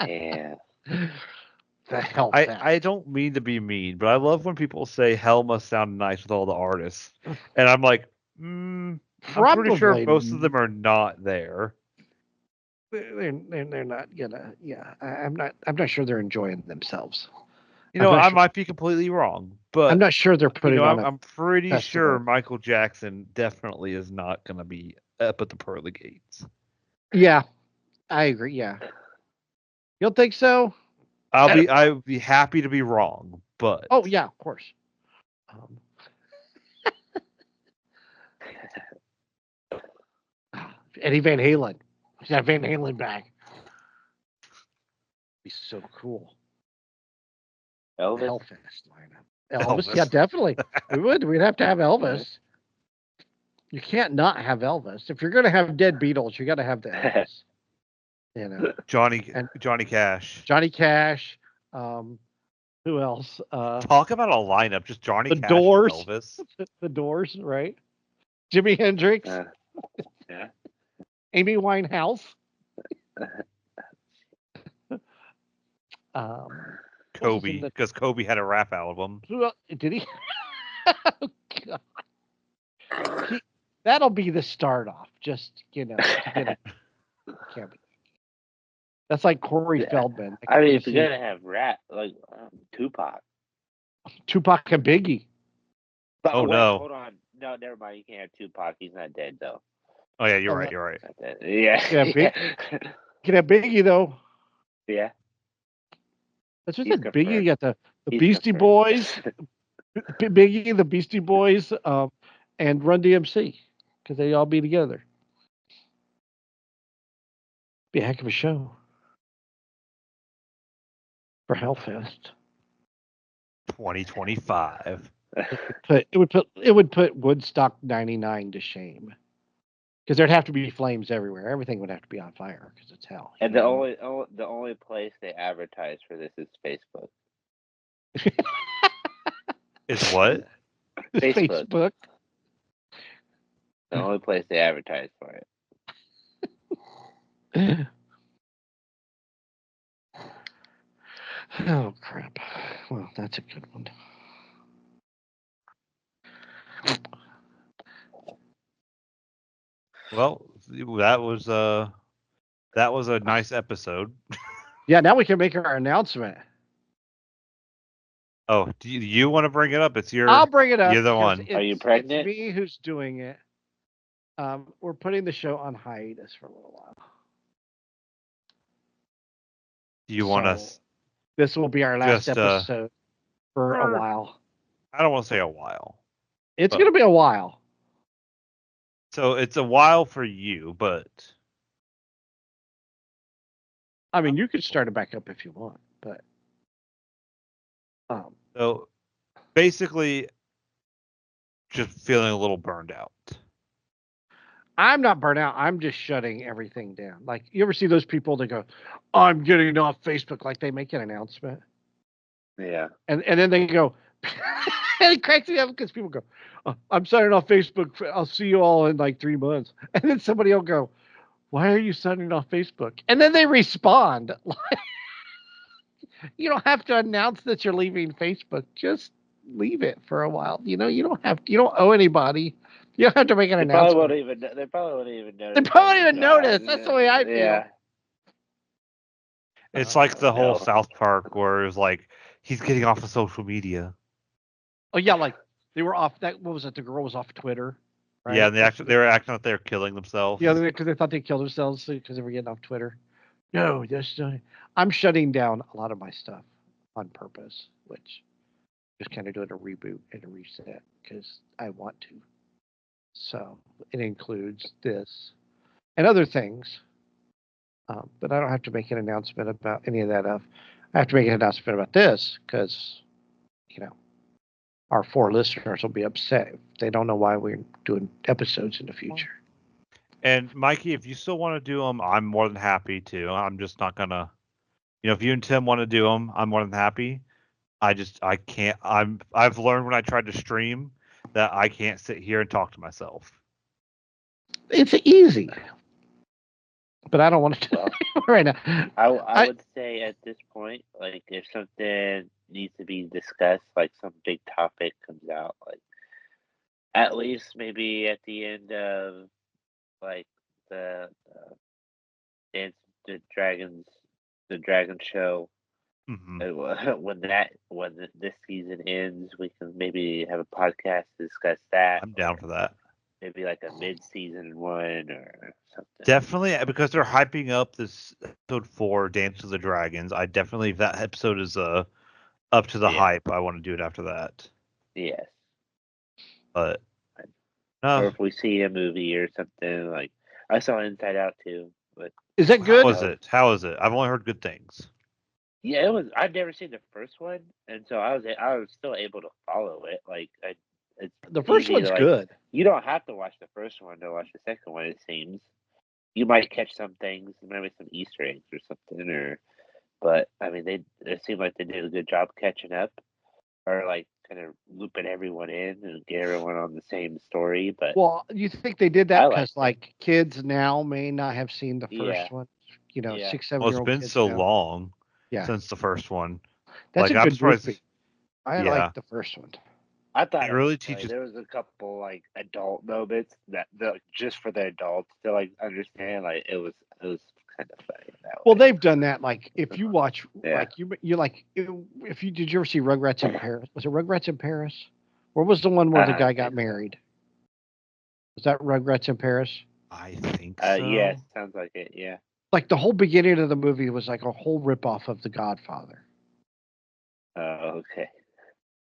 Yeah. The Hell. I don't mean to be mean, but I love when people say Hell must sound nice with all the artists, and I'm like, I'm pretty sure most of them are not there. They're not gonna. Yeah, I'm not sure they're enjoying themselves. I might be completely wrong, but I'm not sure they're putting on. I'm pretty festival. sure Michael Jackson definitely is not going to be up at the pearly gates. Yeah, I agree. Yeah, you don't think so? I would be happy to be wrong, but oh yeah, of course. Eddie Van Halen. He's got Van Halen back. Be so cool. Elvis. Hellfest lineup. Elvis, yeah, definitely. We would. We'd have to have Elvis. You can't not have Elvis. If you're going to have dead Beatles, you got to have the Elvis. You know, Johnny Cash. Johnny Cash. Who else? Talk about a lineup. Just Johnny Cash Doors. and Elvis. The Doors, right? Jimi Hendrix. Yeah. Amy Winehouse. Kobe, because Kobe had a rap album. Did he? Oh, God. That'll be the start off. Just can't be. That's like Corey Feldman. I mean, if you're gonna have rap, like Tupac and Biggie. But wait, no! Hold on, no, never mind. You can't have Tupac. He's not dead though. Oh yeah, you're right. You're right. Yeah. You can have Biggie though. Yeah. That's just it. Biggie. You got the Beastie Boys. Biggie, the Beastie Boys, and Run DMC, because they all be together. Be a heck of a show for Hellfest 2025. It would put Woodstock 99 to shame, because there'd have to be flames everywhere. Everything would have to be on fire because it's hell. And the only place they advertise for this is Facebook. It's what? Facebook. The only place they advertise for it. Oh crap! Well, that's a good one. Well, that was a nice episode. Yeah, now we can make our announcement. Oh, do you want to bring it up? It's your. I'll bring it up. You're the one. Are you pregnant? It's me who's doing it. We're putting the show on hiatus for a little while. Do you want us? This will be our last episode for a while. I don't want to say a while. It's going to be a while. So it's a while for you, but I mean, you could start it back up if you want, but so basically, just feeling a little burned out. I'm not burnt out. I'm just shutting everything down. Like, you ever see those people that go, "I'm getting off Facebook," like they make an announcement. Yeah. And then they go, and it cracks me up because people go, "I'm signing off Facebook. I'll see you all in like 3 months." And then somebody will go, "Why are you signing off Facebook?" And then they respond. You don't have to announce that you're leaving Facebook. Just leave it for a while. You don't owe anybody. You don't have to make an announcement. They probably wouldn't even notice. They probably wouldn't even notice. That's the way I feel. Yeah. It's like the whole South Park where it's like he's getting off of social media. Oh yeah, like they were off. What was it? The girl was off Twitter. Right? Yeah, they were acting like they were killing themselves. Yeah, because they thought they killed themselves because they were getting off Twitter. No, I'm shutting down a lot of my stuff on purpose, which just kind of doing a reboot and a reset because I want to. So it includes this and other things, but I don't have to make an announcement about any of that. I have to make an announcement about this because, our 4 listeners will be upset if they don't know why we're doing episodes in the future. And Mikey, if you still want to do them, I'm more than happy to. I'm just not gonna, if you and Tim want to do them, I'm more than happy. I can't. I've learned when I tried to stream that I can't sit here and talk to myself. It's easy, but I don't want to do it right now. I would say at this point, like if something needs to be discussed, like some big topic comes out, like at least maybe at the end of like the Dance the Dragon show. Mm-hmm. When this season ends, we can maybe have a podcast to discuss that. I'm down for that. Maybe like a mid-season one or something. Definitely, because they're hyping up this episode 4, Dance of the Dragons. I definitely, if that episode is up to the hype, I want to do it after that. Yes. But or if we see a movie or something, like I saw Inside Out too. But is that good? How is it? I've only heard good things. Yeah, it was. I'd never seen the first one, and so I was still able to follow it. Like, it's The first easy to one's good. You don't have to watch the first one to watch the second one. It seems you might catch some things, maybe some Easter eggs or something, but I mean, it seemed like they did a good job catching up, or like kind of looping everyone in and get everyone on the same story. But Well, you think they did I that liked because like kids now may not have seen the Yeah, first one. You know, yeah. 6, Well, it's 7-year-old been kids so now. long Yeah, since the first one. that's Like, a I'm good surprised. movie. I Yeah, like the first one. I thought it it really was funny. teaches. There was a couple like adult moments that just for the adults to like understand. Like it was kind of funny that Well, way. they've done that. Like if you watch, Yeah. like you like if you did you ever see Rugrats in Paris? Was it Rugrats in Paris? Or was the one where the guy got married? Was that Rugrats in Paris? I think so. Yeah, sounds like it. Yeah. Like the whole beginning of the movie was like a whole ripoff of The Godfather. Okay.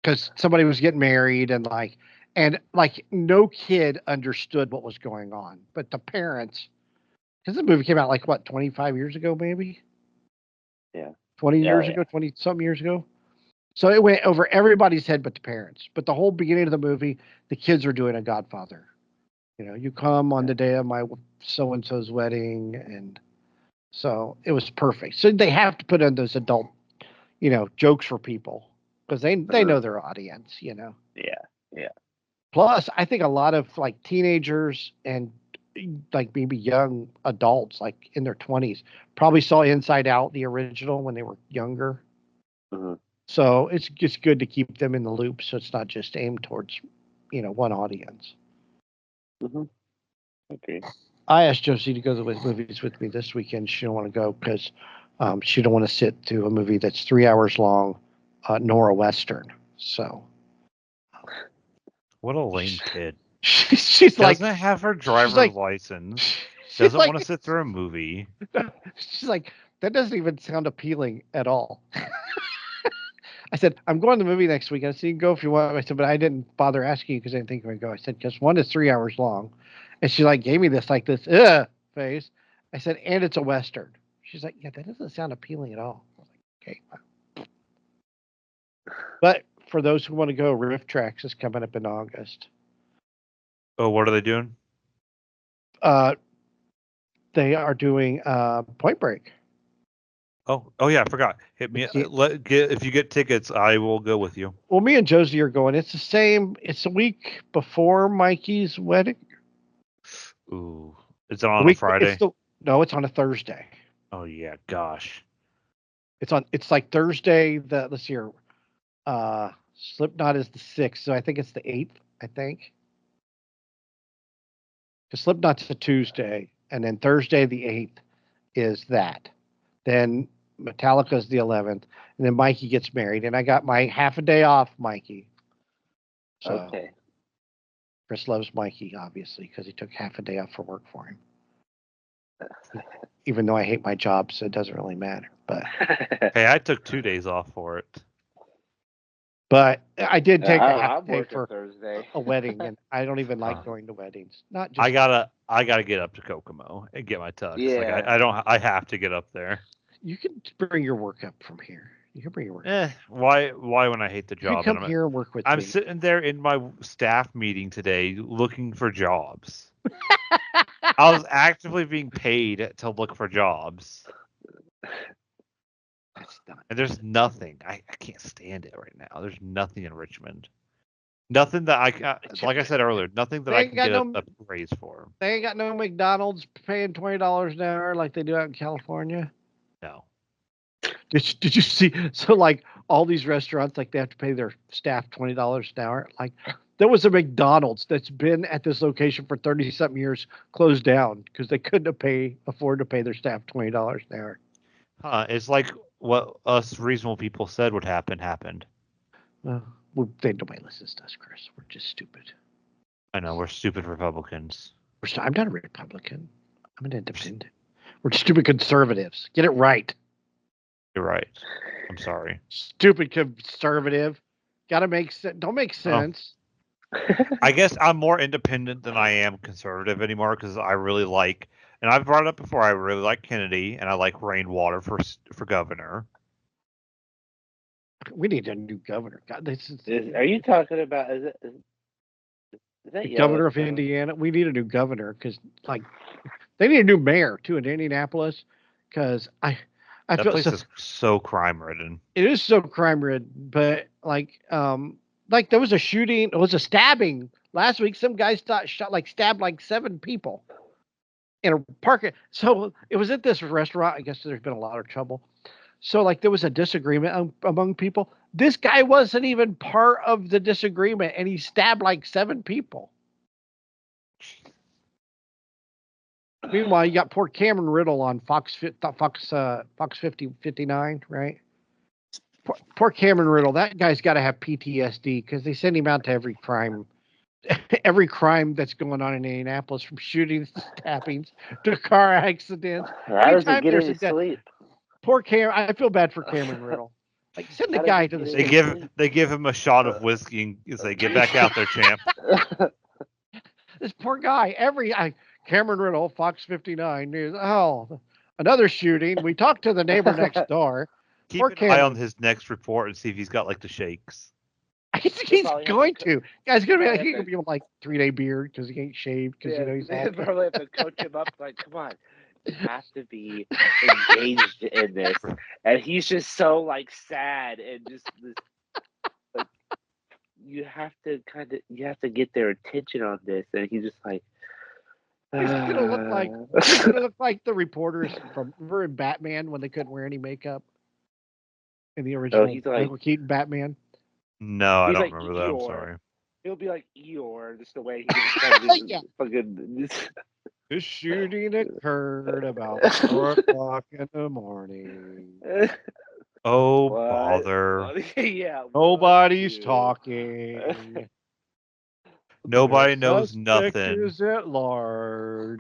Because somebody was getting married and like no kid understood what was going on, but the parents. Because the movie came out like what 25 years ago, maybe. Yeah. 20 years ago, 20 some years ago. So it went over everybody's head but the parents. But the whole beginning of the movie, the kids are doing a Godfather. You know, you come on the day of my so and so's wedding, and so it was perfect. So they have to put in those adult, jokes for people because they know their audience. Yeah. Plus, I think a lot of like teenagers and like maybe young adults, like in their 20s, probably saw Inside Out, the original, when they were younger. Mm-hmm. So it's just good to keep them in the loop, so it's not just aimed towards, one audience. Mm-hmm. Okay. I asked Josie to go to the movies with me this weekend. She don't want to go because she don't want to sit through a movie that's 3 hours long, nor a western. So, What a lame kid. She's like, doesn't have her driver's license. She's Doesn't like, want to sit through a movie. She's like, that doesn't even sound appealing at all. I said, I'm going to the movie next week. I said, you can go if you want. I said, but I didn't bother asking you because I didn't think you would go. I said, because one is 3 hours long. And she like gave me this face. I said, and it's a Western. She's like, yeah, that doesn't sound appealing at all. I was like, okay. But for those who want to go, Rift Tracks is coming up in August. Oh, what are they doing? They are doing Point Break. Oh yeah, I forgot. Hit me. If you get tickets, I will go with you. Well, me and Josie are going. It's the same. It's a week before Mikey's wedding. Ooh, is it on a Friday? No, it's on a Thursday. Oh yeah, gosh. It's like Thursday. Let's see here. Slipknot is the 6th, so I think it's the 8th. I think. Because Slipknot's a Tuesday, and then Thursday the 8th is that. Then Metallica's the 11th, and then Mikey gets married, and I got my half a day off, Mikey. So, okay. Ckris loves Mikey, obviously, because he took half a day off for work for him. Even though I hate my job, so it doesn't really matter. But hey, I took 2 days off for it. But I did take a half day for Thursday. a wedding, and I don't even like going to weddings. Not just I gotta get up to Kokomo and get my tux. Yeah. Like I have to get up there. You can bring your work up from here. You can bring your work. Why when I hate the job? You come here and work with me. I'm sitting there in my staff meeting today looking for jobs. I was actively being paid to look for jobs. That's not. And there's nothing. I can't stand it right now. There's nothing in Richmond. Nothing that like I said earlier, nothing that I can get a raise for. They ain't got no McDonald's paying $20 an hour like they do out in California. No. Did you see? So like all these restaurants, like they have to pay their staff $20 an hour. Like there was a McDonald's that's been at this location for 30-something years closed down because they couldn't afford to pay their staff $20 an hour. It's like what us reasonable people said would happen happened. Well, nobody listens to us, Ckris. We're just stupid. I know, we're stupid Republicans. I'm not a Republican. I'm an independent. We're stupid conservatives. Get it right. You're right. I'm sorry. Stupid conservative. Gotta make sense. Don't make sense. I guess I'm more independent than I am conservative anymore because I really like, and I've brought it up before, I really like Kennedy and I like Rainwater for governor. We need a new governor. God, Are you talking about? Is that the governor of Indiana? We need a new governor because, like, they need a new mayor too in Indianapolis. Because I that feel place is so crime ridden. It is so crime ridden, but like there was a shooting, it was a stabbing last week. Some guy stabbed like 7 people in a park. So it was at this restaurant. I guess there's been a lot of trouble. So like there was a disagreement among people. This guy wasn't even part of the disagreement, and he stabbed like 7 people. Meanwhile, you got poor Cameron Riddle on Fox 59, right? Poor Cameron Riddle. That guy's got to have PTSD because they send him out to every crime that's going on in Indianapolis, from shootings to stabbings to car accidents. How does he get any sleep? Poor Cameron. I feel bad for Cameron Riddle. Like, send the guy to the They give him a shot of whiskey and say, "Get back out there, champ." This poor guy. Cameron Riddle, Fox 59 News. Oh, another shooting. We talked to the neighbor next door. Keep an eye on his next report and see if he's got like the shakes. He's going to. Guy's gonna be like 3-day beard because he ain't shaved because he's probably have to coach him up. Like, come on, you have to be engaged in this, and he's just so like sad and just like you have to get their attention on this, and he's just like. He's gonna look like the reporters from Batman when they couldn't wear any makeup in the original Michael Keaton Batman. No, I don't remember that. I'm sorry. He'll be like Eeyore, just the way he fucking. This shooting occurred about 4 o'clock in the morning. Oh, bother! Yeah, nobody's talking. Nobody knows nothing. Is at large.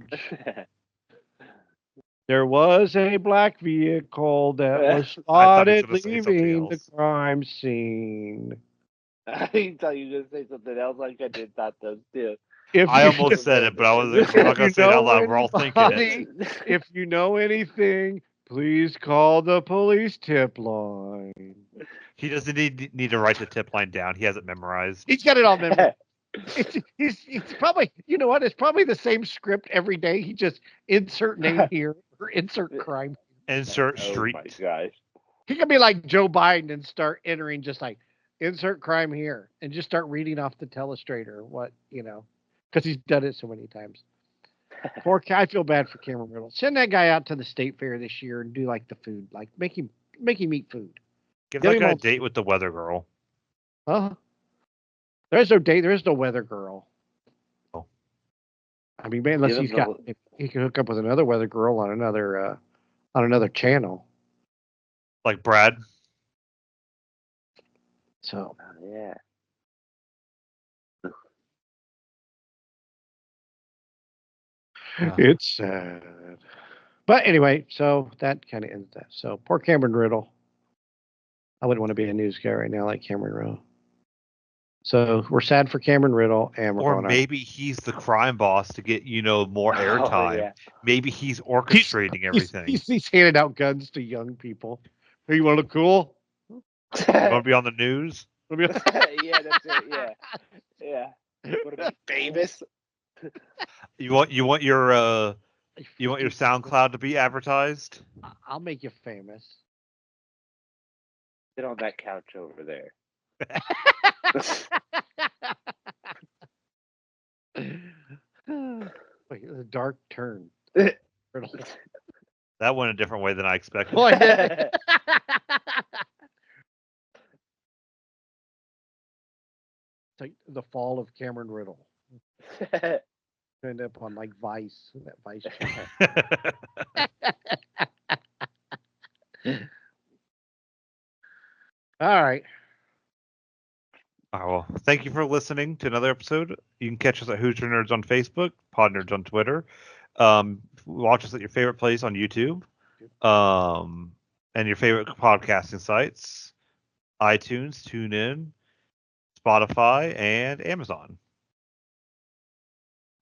There was a black vehicle that was spotted leaving the crime scene. I thought you were going to say something else. Like I did thought those too. I almost said it, but I wasn't going to say it out loud. We're all thinking it. If you know anything, please call the police tip line. He doesn't need to write the tip line down. He has it memorized. He's got it all memorized. It's probably, you know what? It's probably the same script every day. He just insert name here or insert crime. Insert street. Oh my gosh. He could be like Joe Biden and start entering just like insert crime here and just start reading off the telestrator because he's done it so many times. I feel bad for Cameron Riddle. Send that guy out to the state fair this year and do like the food, like make him eat food. Give that guy a date with the weather girl. Huh? There's no date. There's no weather girl. Oh. I mean, man, unless he can hook up with another weather girl on another channel. Like Brad. So yeah. It's sad. But anyway, so that kind of ends that. So poor Cameron Riddle. I wouldn't want to be a news guy right now like Cameron Riddle. So we're sad for Cameron Riddle, and maybe he's the crime boss to get more airtime. Yeah. Maybe he's orchestrating everything. He's handing out guns to young people. Hey, you want to look cool? You want to be on the news? Yeah, that's it. Yeah. Want to be famous? You want your SoundCloud to be advertised? I'll make you famous. Sit on that couch over there. Wait, a dark turn. That went a different way than I expected. Well, I did. It's like the fall of Cameron Riddle. End up on like Vice, that Vice channel. All right. All right, well, thank you for listening to another episode. You can catch us at Hoosier Nerds on Facebook, Pod Nerds on Twitter. Watch us at your favorite place on YouTube, and your favorite podcasting sites, iTunes, TuneIn, Spotify, and Amazon.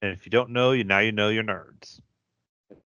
And if you don't know, now you know you're nerds.